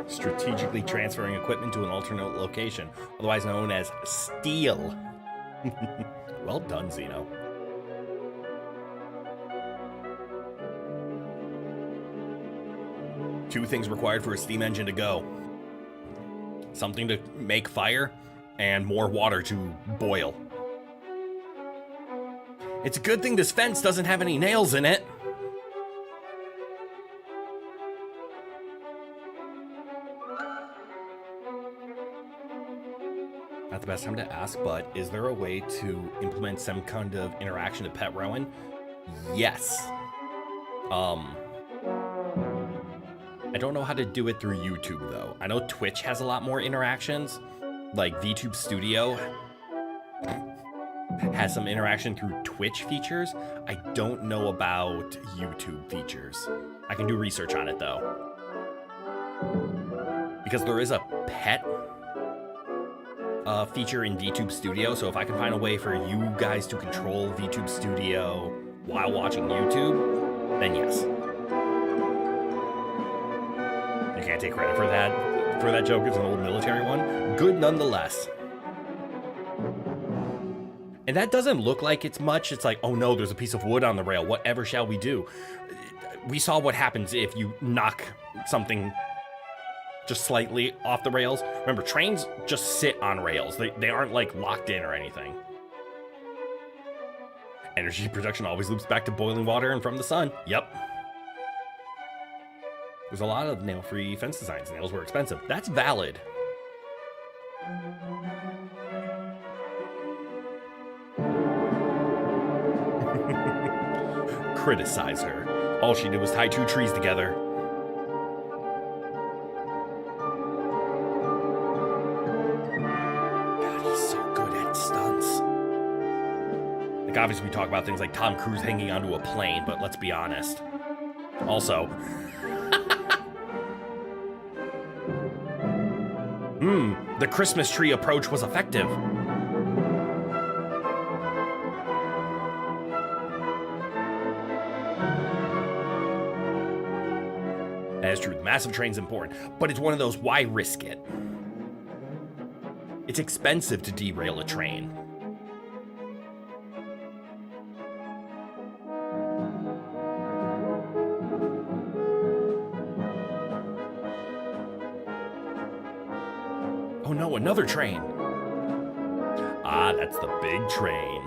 Strategically transferring equipment to an alternate location, otherwise known as steal. Well done, Zeno. Two things required for a steam engine to go. Something to make fire, and more water to boil. It's a good thing this fence doesn't have any nails in it. Not the best time to ask, but is there a way to implement some kind of interaction to Pet Rowan? Yes. I don't know how to do it through YouTube, though. I know Twitch has a lot more interactions. Like, VTube Studio has some interaction through Twitch features. I don't know about YouTube features. I can do research on it, though. Because there is a pet feature in VTube Studio, so if I can find a way for you guys to control VTube Studio while watching YouTube, then yes. You can't take credit for that joke. It's an old military one. Good nonetheless. And that doesn't look like it's much. It's like, oh no, there's a piece of wood on the rail. Whatever shall we do? We saw what happens if you knock something just slightly off the rails. Remember, trains just sit on rails. They aren't like locked in or anything. Energy production always loops back to boiling water and from the sun. Yep. There's a lot of nail-free fence designs. Nails were expensive. That's valid. Criticize her. All she did was tie two trees together. Like, obviously we talk about things like Tom Cruise hanging onto a plane, but let's be honest. Also, the Christmas tree approach was effective. That is true. The massive train's important, but it's one of those, why risk it? It's expensive to derail a train. Oh no, another train. Ah, that's the big train.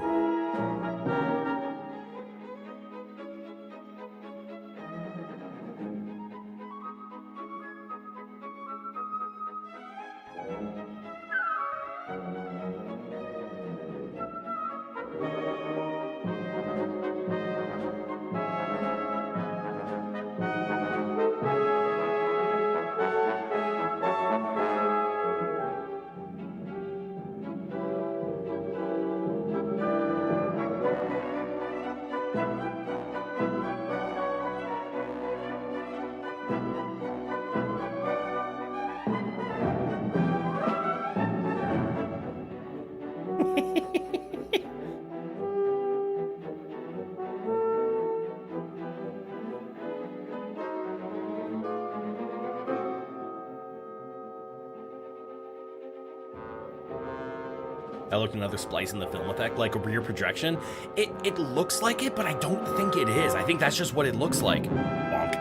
I looked another splice in the film effect, like a rear projection. It looks like it, but I don't think it is. I think that's just what it looks like. Bonk.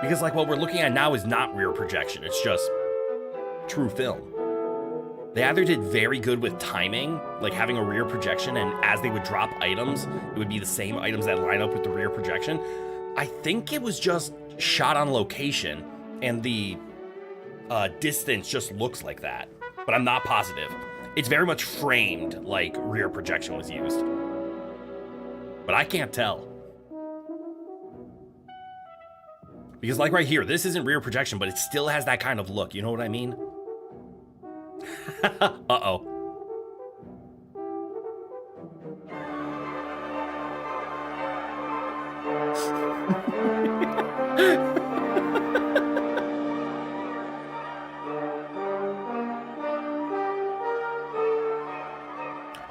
Because like what we're looking at now is not rear projection. It's just true film. They either did very good with timing, like having a rear projection, and as they would drop items, it would be the same items that line up with the rear projection. I think it was just shot on location, and the distance just looks like that, but I'm not positive. It's very much framed like rear projection was used, but I can't tell. Because like right here, this isn't rear projection, but it still has that kind of look. You know what I mean? Uh-oh.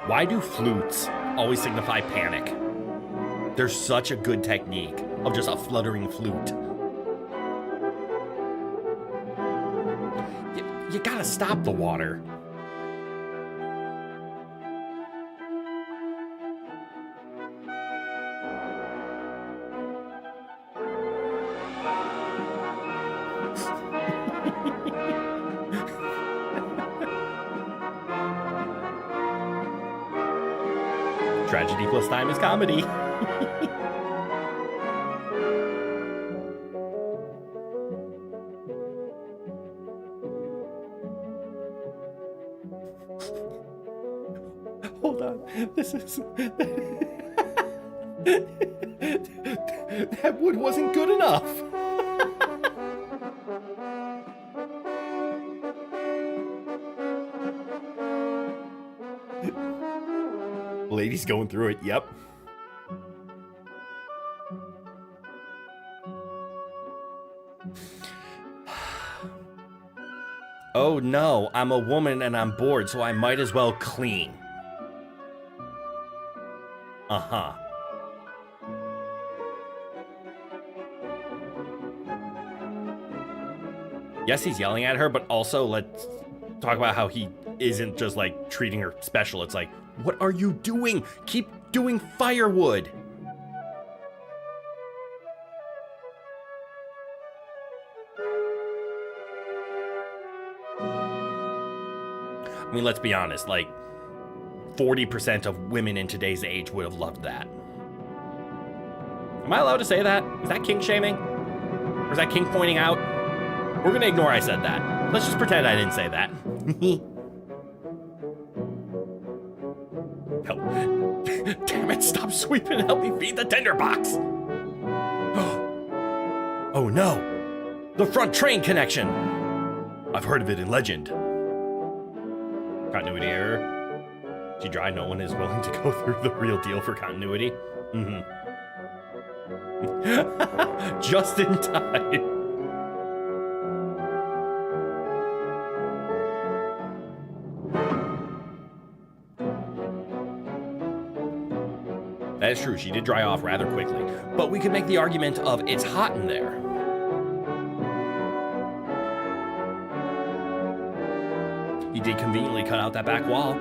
Why do flutes always signify panic? There's such a good technique of just a fluttering flute. You gotta stop the water. Tragedy plus time is comedy. Hold on. This is... That wood wasn't good enough. Lady's going through it, yep. Oh no, I'm a woman and I'm bored, so I might as well clean. Uh-huh. Yes, he's yelling at her, but also let's talk about how he isn't just like treating her special. It's like, what are you doing? Keep doing firewood. I mean, let's be honest, like 40% of women in today's age would have loved that. Am I allowed to say that? Is that kink shaming? Or is that kink pointing out? We're gonna ignore I said that. Let's just pretend I didn't say that. Help. Damn it, stop sweeping and help me feed the tinderbox. Oh no, the front train connection. I've heard of it in legend. Continuity error. She tried. No one is willing to go through the real deal for continuity. Mm-hmm. Just in time. That is true, she did dry off rather quickly. But we could make the argument of it's hot in there. He did conveniently cut out that back wall.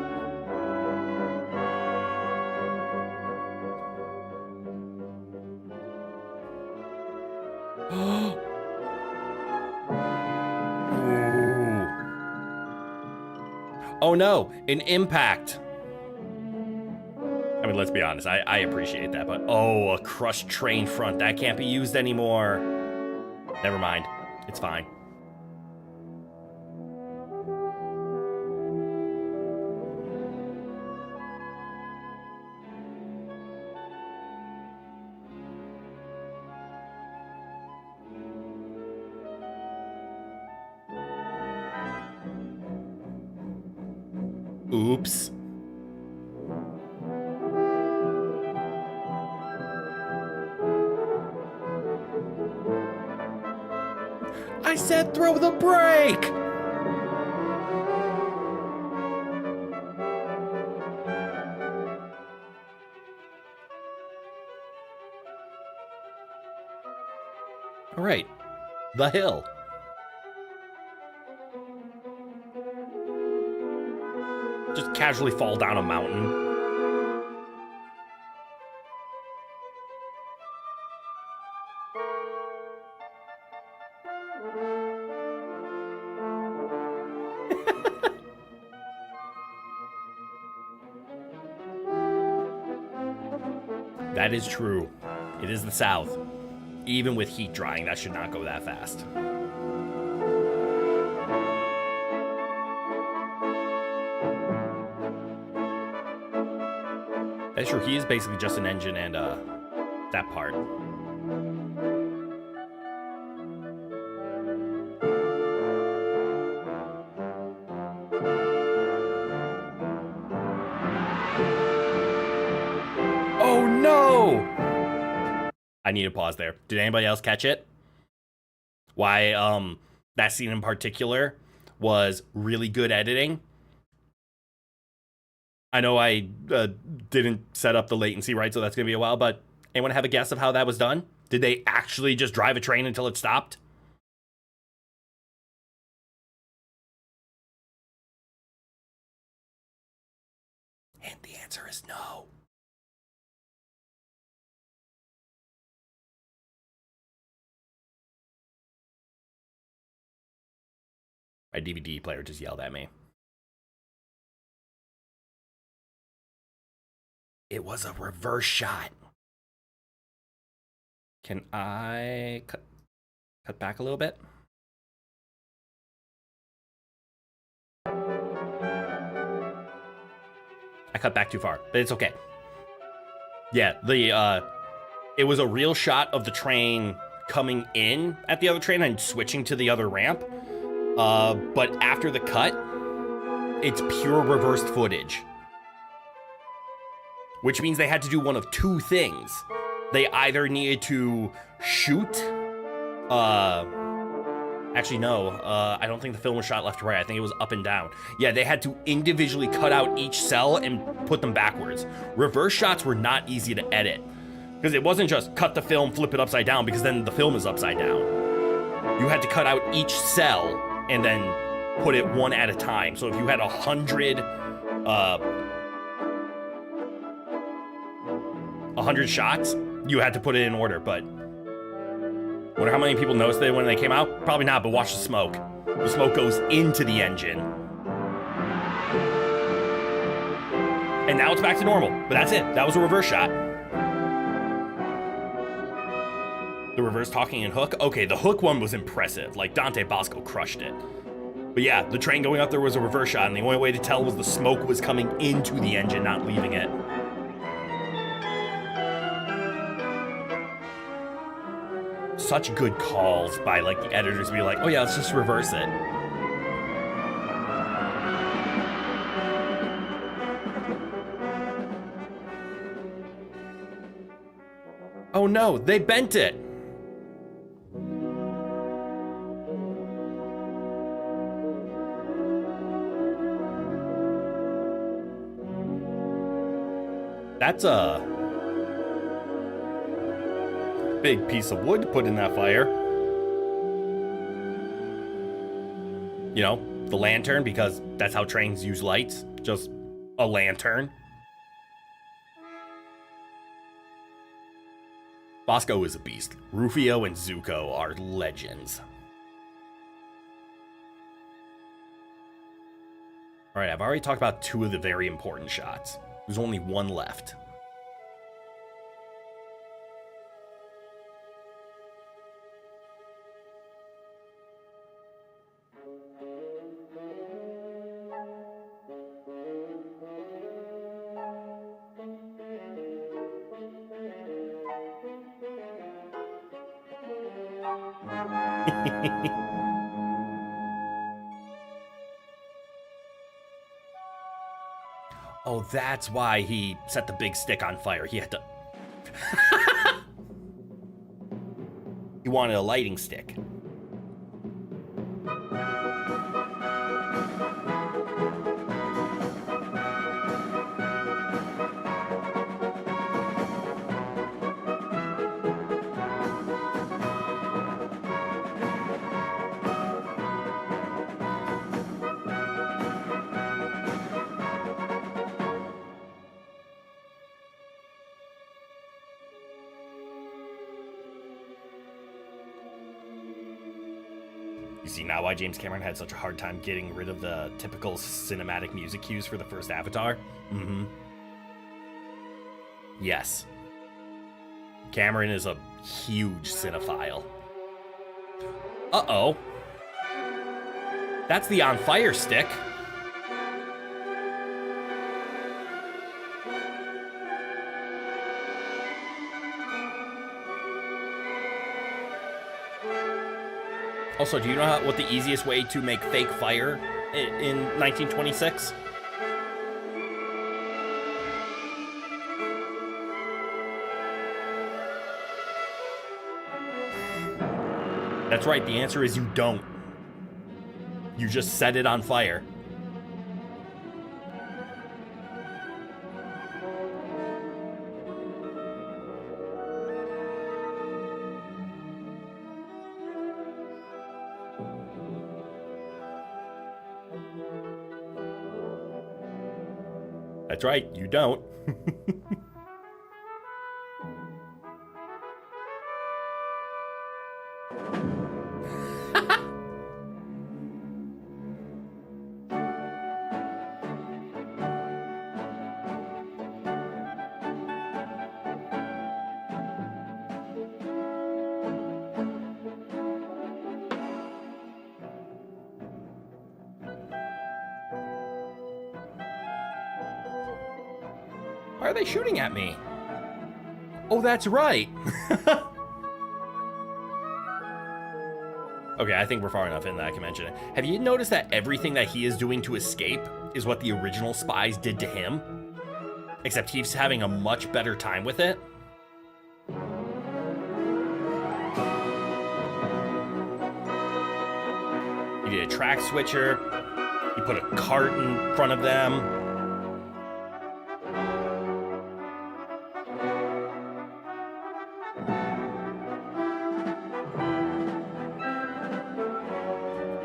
Oh no, an impact. I mean, let's be honest, I appreciate that, but oh, a crushed train front, that can't be used anymore. Never mind, it's fine. Oops. I said throw the brake! All right, the hill. Just casually fall down a mountain. That is true. It is the South. Even with heat drying, that should not go that fast. That's true. He is basically just an engine and that part. I need to pause there. Did anybody else catch it? Why that scene in particular was really good editing? I know I didn't set up the latency right, so that's going to be a while, but anyone have a guess of how that was done? Did they actually just drive a train until it stopped? And the answer is no. My DVD player just yelled at me. It was a reverse shot. Can I cut back a little bit? I cut back too far, but it's okay. Yeah, it was a real shot of the train coming in at the other train and switching to the other ramp. But after the cut, it's pure reversed footage. Which means they had to do one of two things. They either needed to shoot, actually no, I don't think the film was shot left to right. I think it was up and down. Yeah, they had to individually cut out each cell and put them backwards. Reverse shots were not easy to edit, because it wasn't just cut the film, flip it upside down, because then the film is upside down. You had to cut out each cell and then put it one at a time. So if you had 100 shots, you had to put it in order. But wonder how many people noticed it when they came out? Probably not, but watch the smoke. The smoke goes into the engine. And now it's back to normal, but that's it. That was a reverse shot. The reverse talking and hook? Okay, the hook one was impressive. Like, Dante Bosco crushed it. But yeah, the train going up there was a reverse shot, and the only way to tell was the smoke was coming into the engine, not leaving it. Such good calls by, like, the editors to be like, oh yeah, let's just reverse it. Oh no, they bent it! That's a big piece of wood to put in that fire. You know, the lantern, because that's how trains use lights. Just a lantern. Bosco is a beast. Rufio and Zuko are legends. Alright, I've already talked about two of the very important shots. There's only one left. Oh, that's why he set the big stick on fire. He had to... He wanted a lighting stick. You see now why James Cameron had such a hard time getting rid of the typical cinematic music cues for the first Avatar? Mm-hmm. Yes. Cameron is a huge cinephile. Uh-oh. That's the on fire stick. Also, do you know what the easiest way to make fake fire in 1926? That's right, the answer is you don't. You just set it on fire. That's right, you don't. Why are they shooting at me? Oh, that's right. Okay, I think we're far enough in that I can mention it. Have you noticed that everything that he is doing to escape is what the original spies did to him? Except he's having a much better time with it. He did a track switcher. He put a cart in front of them.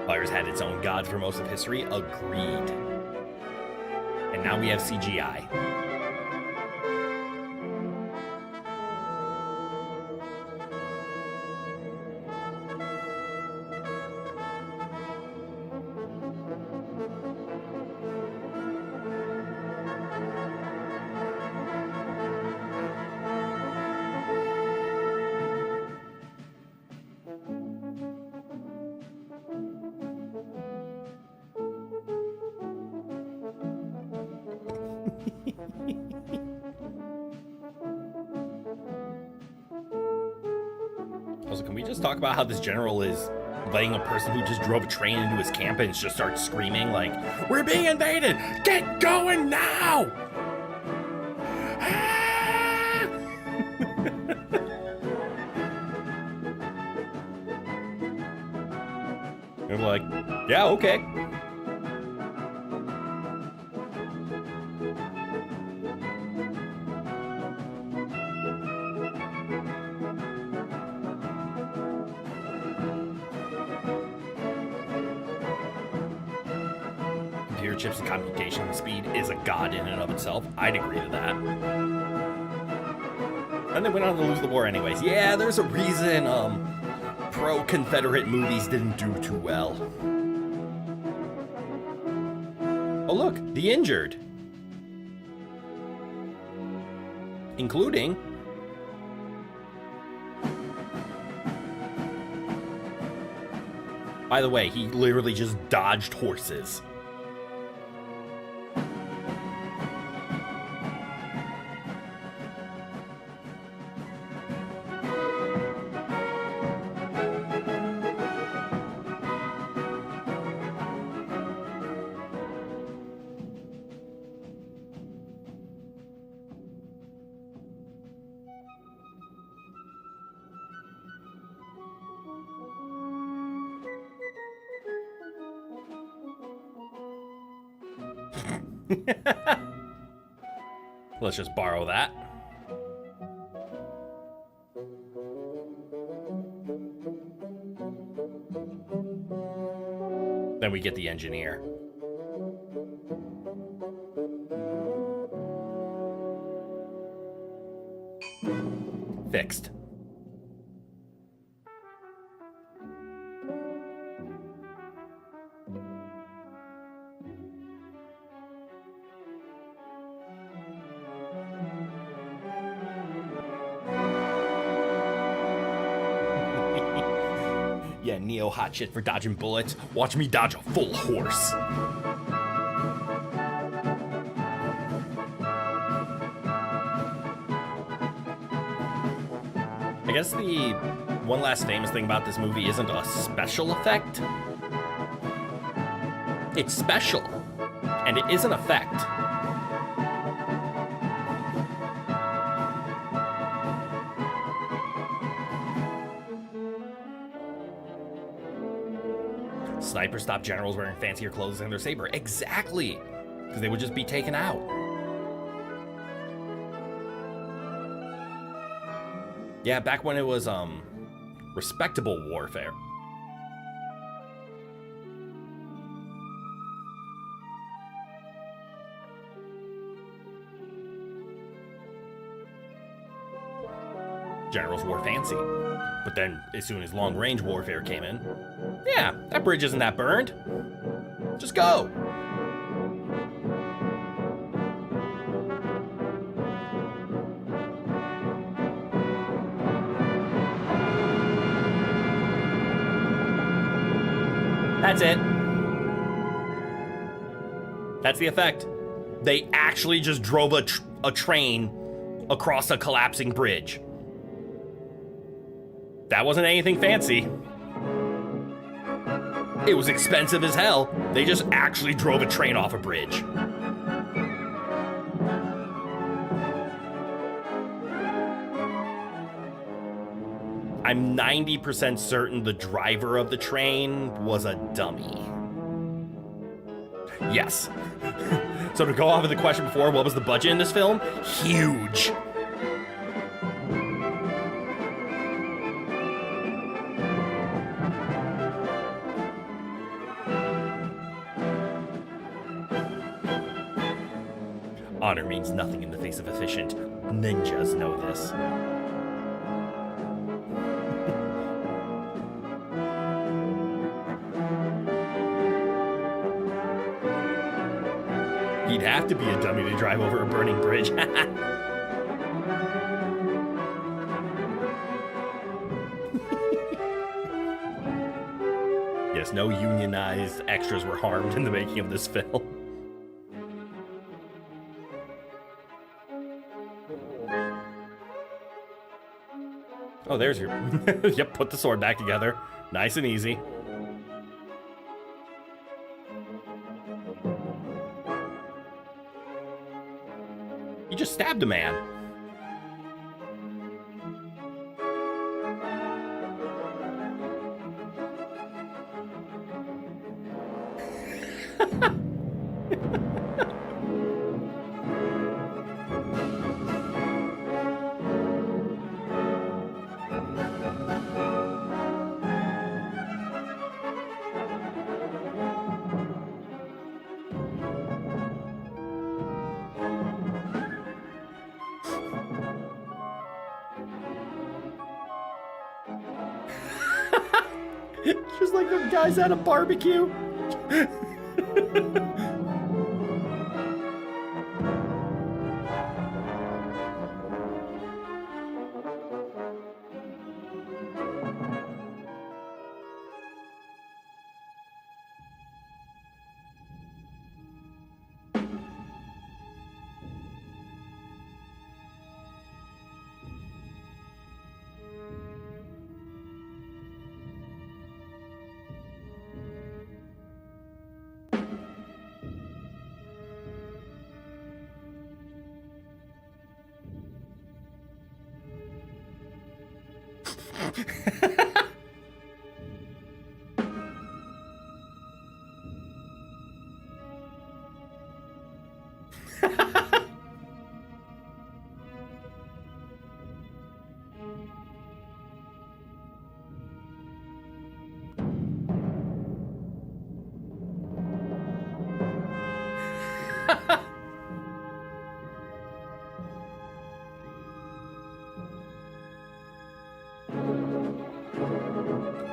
Fires had its own god for most of history. Agreed. And now we have CGI. Also, can we just talk about how this general is letting a person who just drove a train into his camp and just starts screaming like, "We're being invaded! Get going now!" Ah! I'm like, yeah, okay. Computer chips and computation speed is a god in and of itself. I'd agree to that. And they went on to lose the war anyways. Yeah, there's a reason pro-Confederate movies didn't do too well. Oh look, the injured. Including... By the way, he literally just dodged horses. Let's just borrow that. Then we get the engineer. Fixed. Yeah, Neo hot shit for dodging bullets. Watch me dodge a full horse. I guess the one last famous thing about this movie isn't a special effect. It's special, and it is an effect. snipers stop generals wearing fancier clothes than their saber? Exactly! Because they would just be taken out. Yeah, back when it was, respectable warfare. Generals wore fancy. But then, as soon as long-range warfare came in, yeah, that bridge isn't that burned. Just go. That's it. That's the effect. They actually just drove a train across a collapsing bridge. That wasn't anything fancy. It was expensive as hell. They just actually drove a train off a bridge. I'm 90% certain the driver of the train was a dummy. Yes. So to go off of the question before, what was the budget in this film? Huge. Honor means nothing in the face of efficient. Ninjas know this. He'd have to be a dummy to drive over a burning bridge. Yes, no unionized extras were harmed in the making of this film. Oh, there's your... Yep, put the sword back together. Nice and easy. You just stabbed a man. Just like the guys at a barbecue.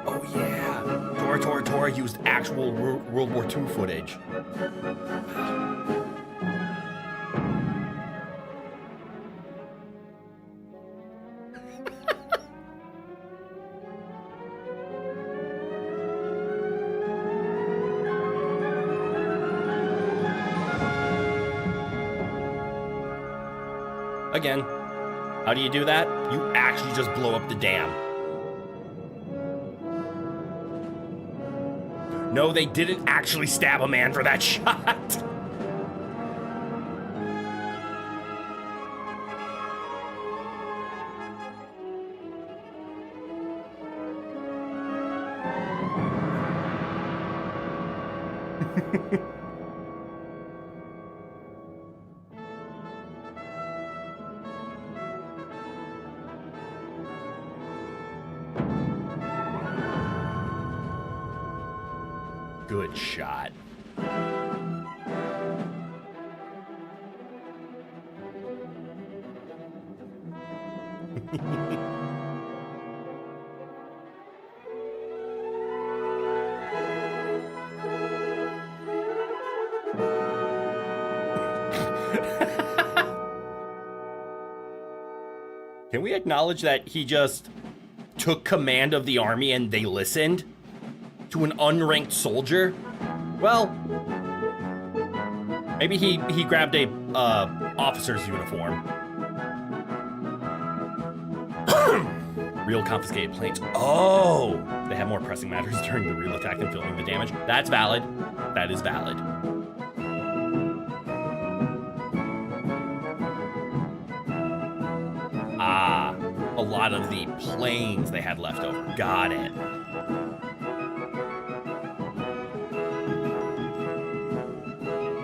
Oh yeah, Tora used actual World War II footage. Again, how do you do that? You actually just blow up the dam. No, they didn't actually stab a man for that shot. Good shot. Can we acknowledge that he just took command of the army and they listened to an unranked soldier? Well, maybe he grabbed a officer's uniform. Real confiscated planes. Oh, they have more pressing matters during the real attack than filming the damage. That's valid. That is valid. Ah, a lot of the planes they had left over. Got it.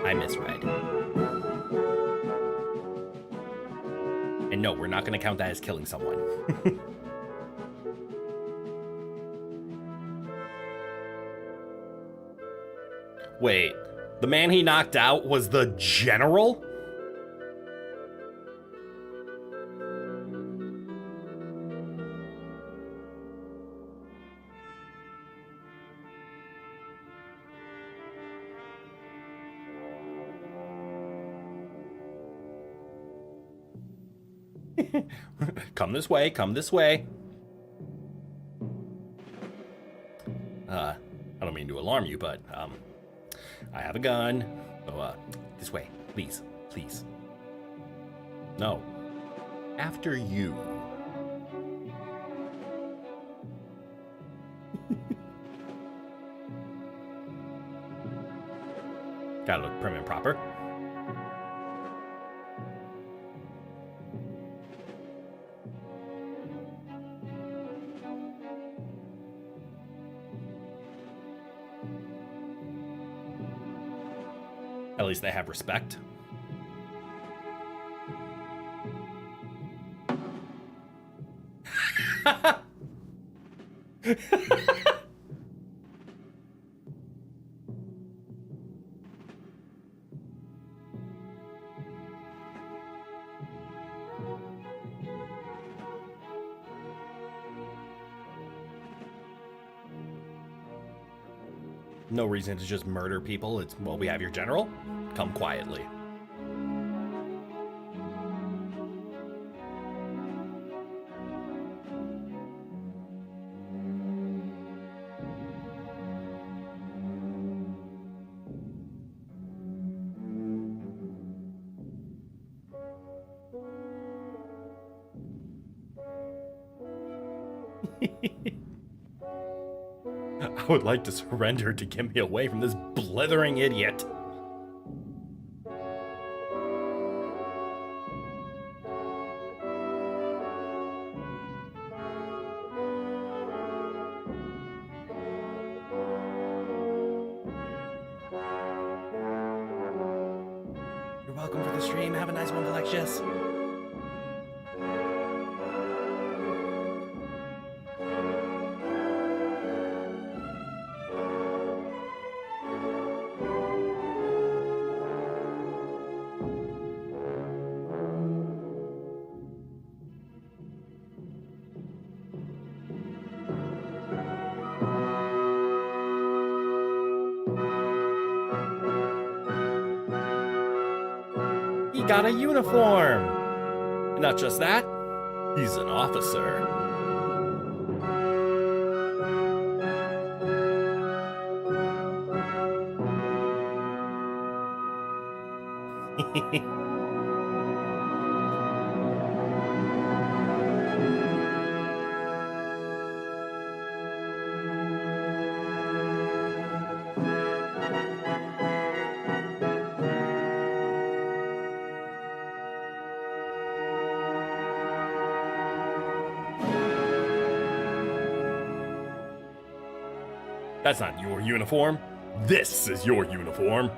I misread. And no, we're not going to count that as killing someone. Wait, the man he knocked out was the general? Come this way, come this way. I don't mean to alarm you, but I have a gun. So this way, please, please. No. After you. Gotta look prim and proper. At least they have respect. No reason to just murder people. It's, well, we have your general. Come quietly. I would like to surrender to get me away from this blithering idiot. You're welcome to the stream. Have a nice one, Alexius. Got a uniform. And not just that, he's an officer. That's not your uniform. This is your uniform.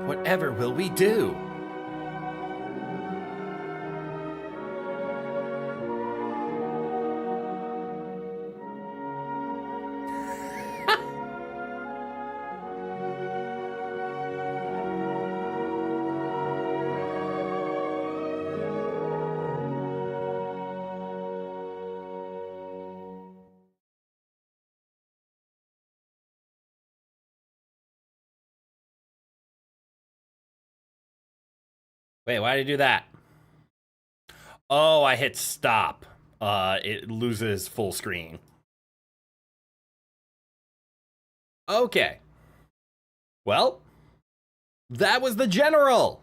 Whatever will we do? Wait, why did I do that? Oh, I hit stop. It loses full screen. Okay. Well, that was the general.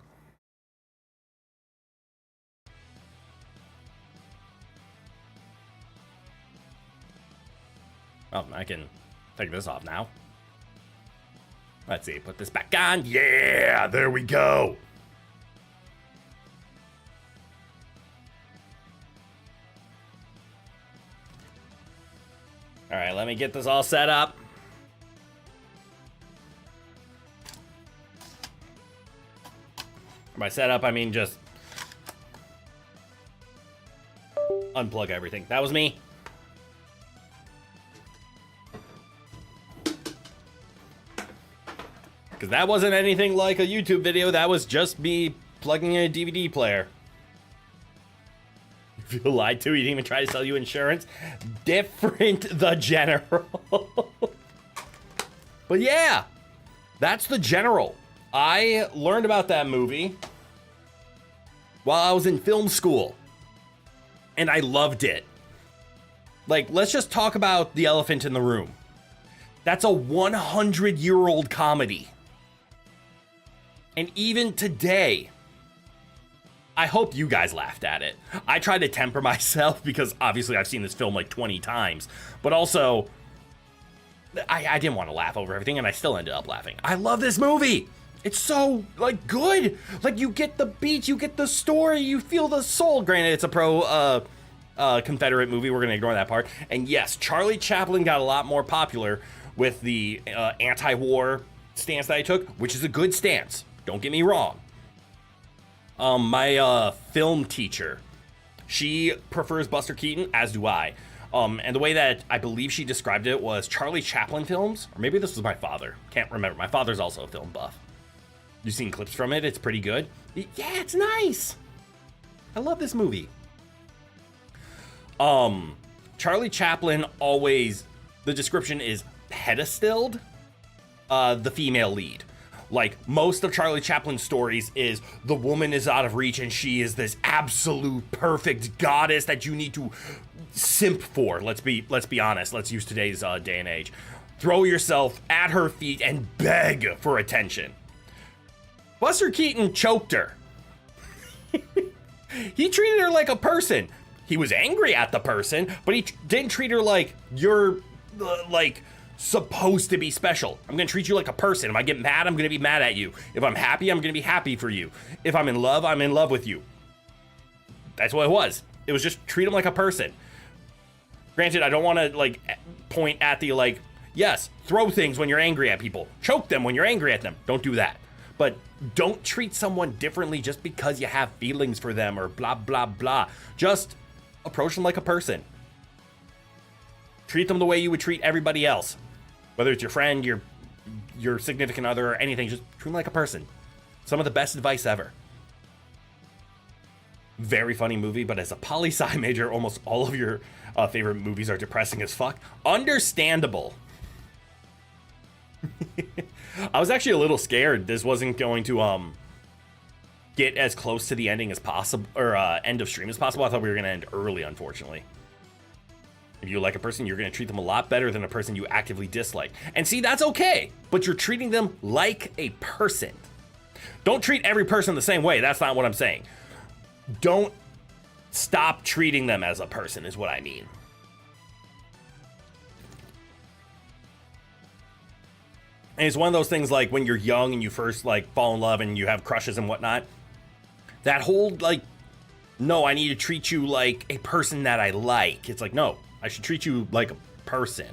Oh, I can take this off now. Let's see, put this back on. Yeah, there we go. All right, let me get this all set up. By set up, I mean just unplug everything. That was me. Because that wasn't anything like a YouTube video. That was just me plugging in a DVD player. You feel lied to? He didn't even try to sell you insurance. Different the general. But yeah, that's the general. I learned about that movie while I was in film school, and I loved it. Like, let's just talk about The Elephant in the Room. That's a 100-year-old comedy. And even today, I hope you guys laughed at it. I tried to temper myself because obviously I've seen this film like 20 times, but also I didn't want to laugh over everything, and I still ended up laughing. I love this movie. It's so like good. Like, you get the beats, you get the story, you feel the soul. Granted, it's a pro Confederate movie. We're gonna ignore that part. And yes, Charlie Chaplin got a lot more popular with the anti-war stance that I took, which is a good stance. Don't get me wrong. My film teacher, she prefers Buster Keaton, as do I. And the way that I believe she described it was Charlie Chaplin films, or maybe this was my father. Can't remember. My father's also a film buff. You've seen clips from it. It's pretty good. Yeah, it's nice. I love this movie. Charlie Chaplin always, the description is pedestaled the female lead. Like, most of Charlie Chaplin's stories is the woman is out of reach and she is this absolute perfect goddess that you need to simp for. Let's be honest. Let's use today's day and age. Throw yourself at her feet and beg for attention. Buster Keaton choked her. He treated her like a person. He was angry at the person, but he didn't treat her like you're like supposed to be special. I'm gonna treat you like a person. If I get mad, I'm gonna be mad at you. If I'm happy, I'm gonna be happy for you. If I'm in love with you. That's what it was. It was just treat him like a person. Granted, I don't want to like point at the like, yes, throw things when you're angry at people. Choke them when you're angry at them. Don't do that. But don't treat someone differently just because you have feelings for them or blah, blah, blah. Just approach them like a person. Treat them the way you would treat everybody else. Whether it's your friend, your significant other, or anything, just treat them like a person. Some of the best advice ever. Very funny movie, but as a poli-sci major, almost all of your favorite movies are depressing as fuck. Understandable. I was actually a little scared this wasn't going to get as close to the ending as possible, or end of stream as possible. I thought we were going to end early, unfortunately. If you like a person, you're going to treat them a lot better than a person you actively dislike. And see, that's okay, but you're treating them like a person. Don't treat every person the same way. That's not what I'm saying. Don't stop treating them as a person is what I mean. And it's one of those things like when you're young and you first like fall in love and you have crushes and whatnot. That whole like, no, I need to treat you like a person that I like. It's like, no, I should treat you like a person.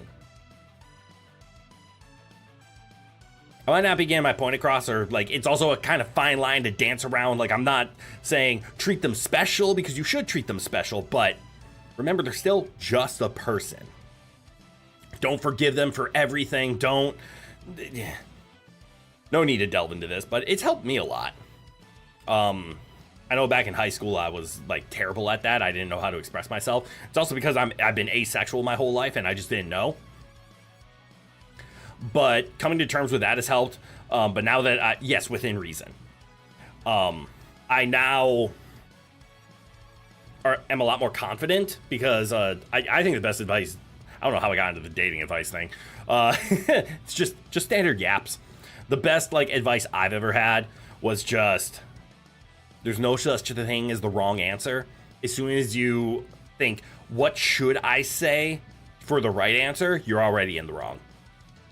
I might not be getting my point across, or like it's also a kind of fine line to dance around. Like I'm not saying treat them special, because you should treat them special, but remember they're still just a person. Don't forgive them for everything. Don't. No need to delve into this, but it's helped me a lot. I know back in high school I was like terrible at that. I didn't know how to express myself. It's also because I've been asexual my whole life and I just didn't know. But coming to terms with that has helped. But now that yes, within reason. I now am a lot more confident because I think the best advice, I don't know how I got into the dating advice thing. It's just standard yaps. The best like advice I've ever had was just, there's no such thing as the wrong answer. As soon as you think, what should I say for the right answer, you're already in the wrong.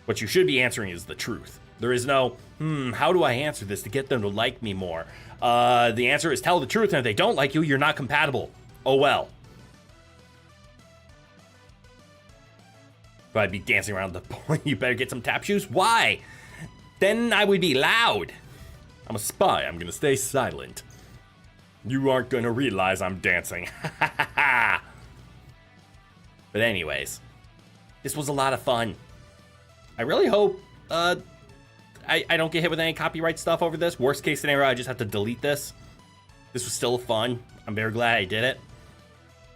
What you should be answering is the truth. There is no, how do I answer this to get them to like me more? The answer is tell the truth, and if they don't like you, you're not compatible. Oh well. But I'd be dancing around the point, you better get some tap shoes? Why? Then I would be loud. I'm a spy, I'm gonna stay silent. You aren't gonna realize I'm dancing. But anyways, this was a lot of fun. I really hope I don't get hit with any copyright stuff over this. Worst case scenario, I just have to delete this. This was still fun. I'm very glad I did it.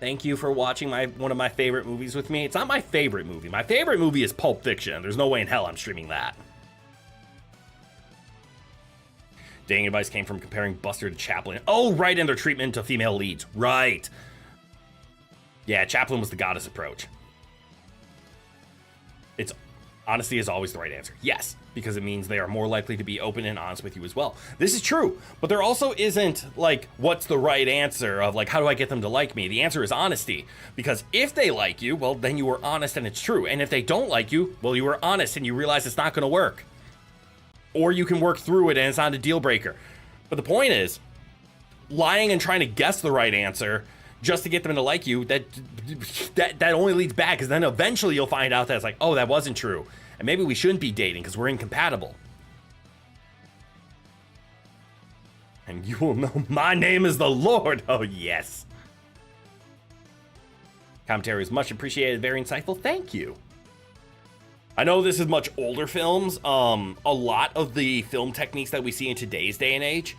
Thank you for watching one of my favorite movies with me. It's not my favorite movie. My favorite movie is Pulp Fiction. There's no way in hell I'm streaming that. Dating advice came from comparing Buster to Chaplin. Oh, right, in their treatment to female leads. Right. Yeah, Chaplin was the goddess approach. It's honesty is always the right answer. Yes, because it means they are more likely to be open and honest with you as well. This is true, but there also isn't like, what's the right answer of like, how do I get them to like me? The answer is honesty, because if they like you, well, then you were honest and it's true. And if they don't like you, well, you were honest and you realize it's not going to work. Or you can work through it and it's not a deal breaker. But the point is, lying and trying to guess the right answer just to get them to like you, that only leads back, because then eventually you'll find out that it's like, oh, that wasn't true. And maybe we shouldn't be dating because we're incompatible. And you will know my name is the Lord. Oh, yes. Commentary is much appreciated, very insightful. Thank you. I know this is much older films. A lot of the film techniques that we see in today's day and age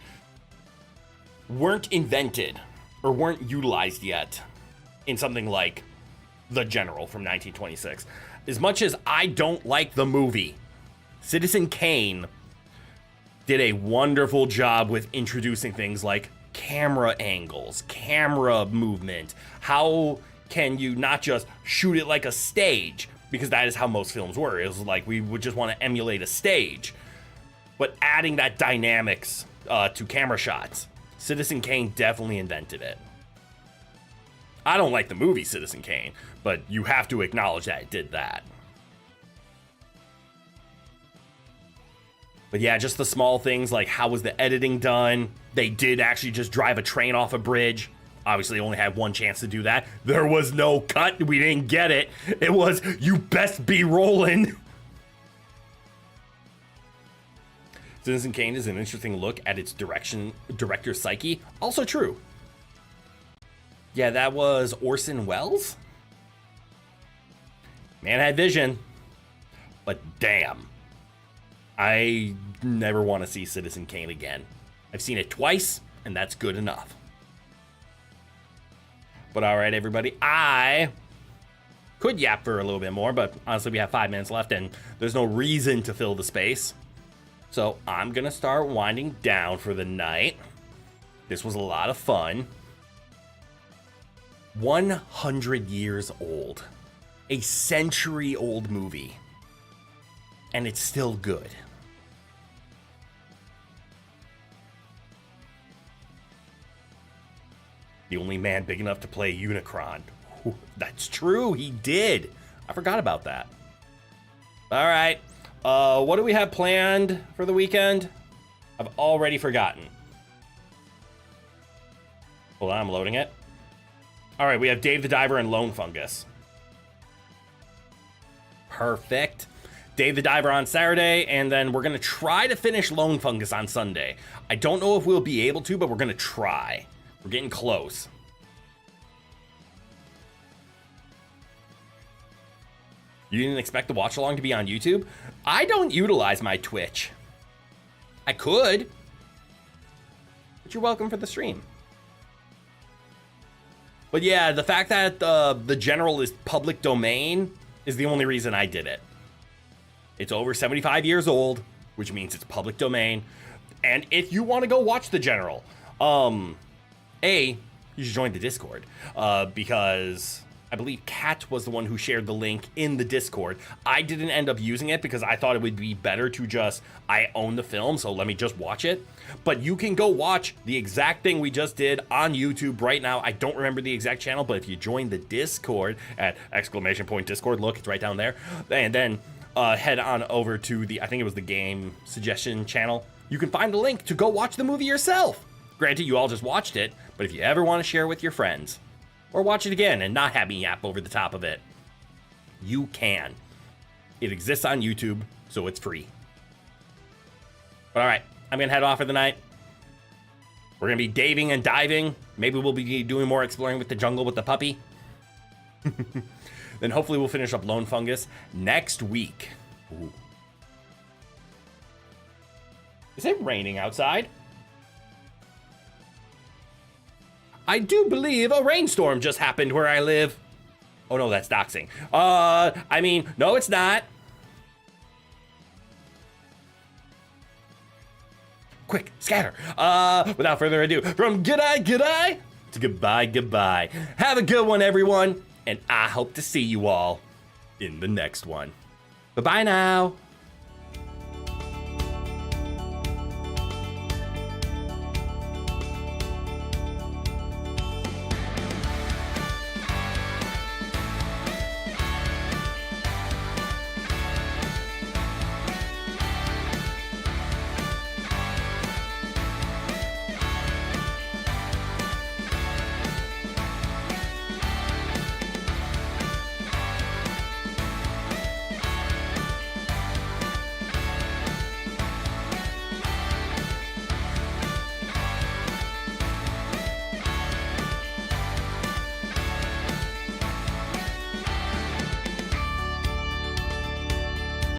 weren't invented or weren't utilized yet in something like The General from 1926. As much as I don't like the movie, Citizen Kane did a wonderful job with introducing things like camera angles, camera movement. How can you not just shoot it like a stage? Because that is how most films were. It was like we would just want to emulate a stage. But adding that dynamics to camera shots, Citizen Kane definitely invented it. I don't like the movie Citizen Kane, but you have to acknowledge that it did that. But yeah, just the small things like how was the editing done? They did actually just drive a train off a bridge. Obviously only had one chance to do that. There was no cut. We didn't get it. It was, you best be rolling. Citizen Kane is an interesting look at its director's psyche. Also true. Yeah, that was Orson Welles. Man had vision. But damn. I never want to see Citizen Kane again. I've seen it twice, and that's good enough. But all right, everybody, I could yap for a little bit more, but honestly, we have 5 minutes left, and there's no reason to fill the space. So I'm going to start winding down for the night. This was a lot of fun. 100 years old. a century-old movie, and it's still good. The only man big enough to play Unicron. Ooh, that's true, he did. I forgot about that. All right, what do we have planned for the weekend? I've already forgotten. Hold on, I'm loading it. All right, we have Dave the Diver and Lone Fungus. Perfect. Dave the Diver on Saturday, and then we're gonna try to finish Lone Fungus on Sunday. I don't know if we'll be able to, but we're gonna try. We're getting close. You didn't expect the watch-along to be on YouTube? I don't utilize my Twitch. I could, but you're welcome for the stream. But yeah, the fact that the general is public domain is the only reason I did it. It's over 75 years old, which means it's public domain. And if you want to go watch the general, you should join the Discord, because I believe Kat was the one who shared the link in the Discord. I didn't end up using it because I thought it would be better to just, I own the film, so let me just watch it. But you can go watch the exact thing we just did on YouTube right now. I don't remember the exact channel, but if you join the Discord at !Discord, look, it's right down there. And then head on over to the, I think it was the game suggestion channel. You can find the link to go watch the movie yourself. Granted, you all just watched it, but if you ever want to share with your friends, or watch it again and not have me yap over the top of it, you can. It exists on YouTube, so it's free. But all right, I'm gonna head off for the night. We're gonna be daving and diving. Maybe we'll be doing more exploring with the jungle with the puppy. Then hopefully we'll finish up Lone Fungus next week. Ooh. Is it raining outside? I do believe a rainstorm just happened where I live. Oh no, that's doxing. I mean, no, it's not. Quick, scatter. Without further ado, from g'day to goodbye. Have a good one, everyone, and I hope to see you all in the next one. Bye-bye now.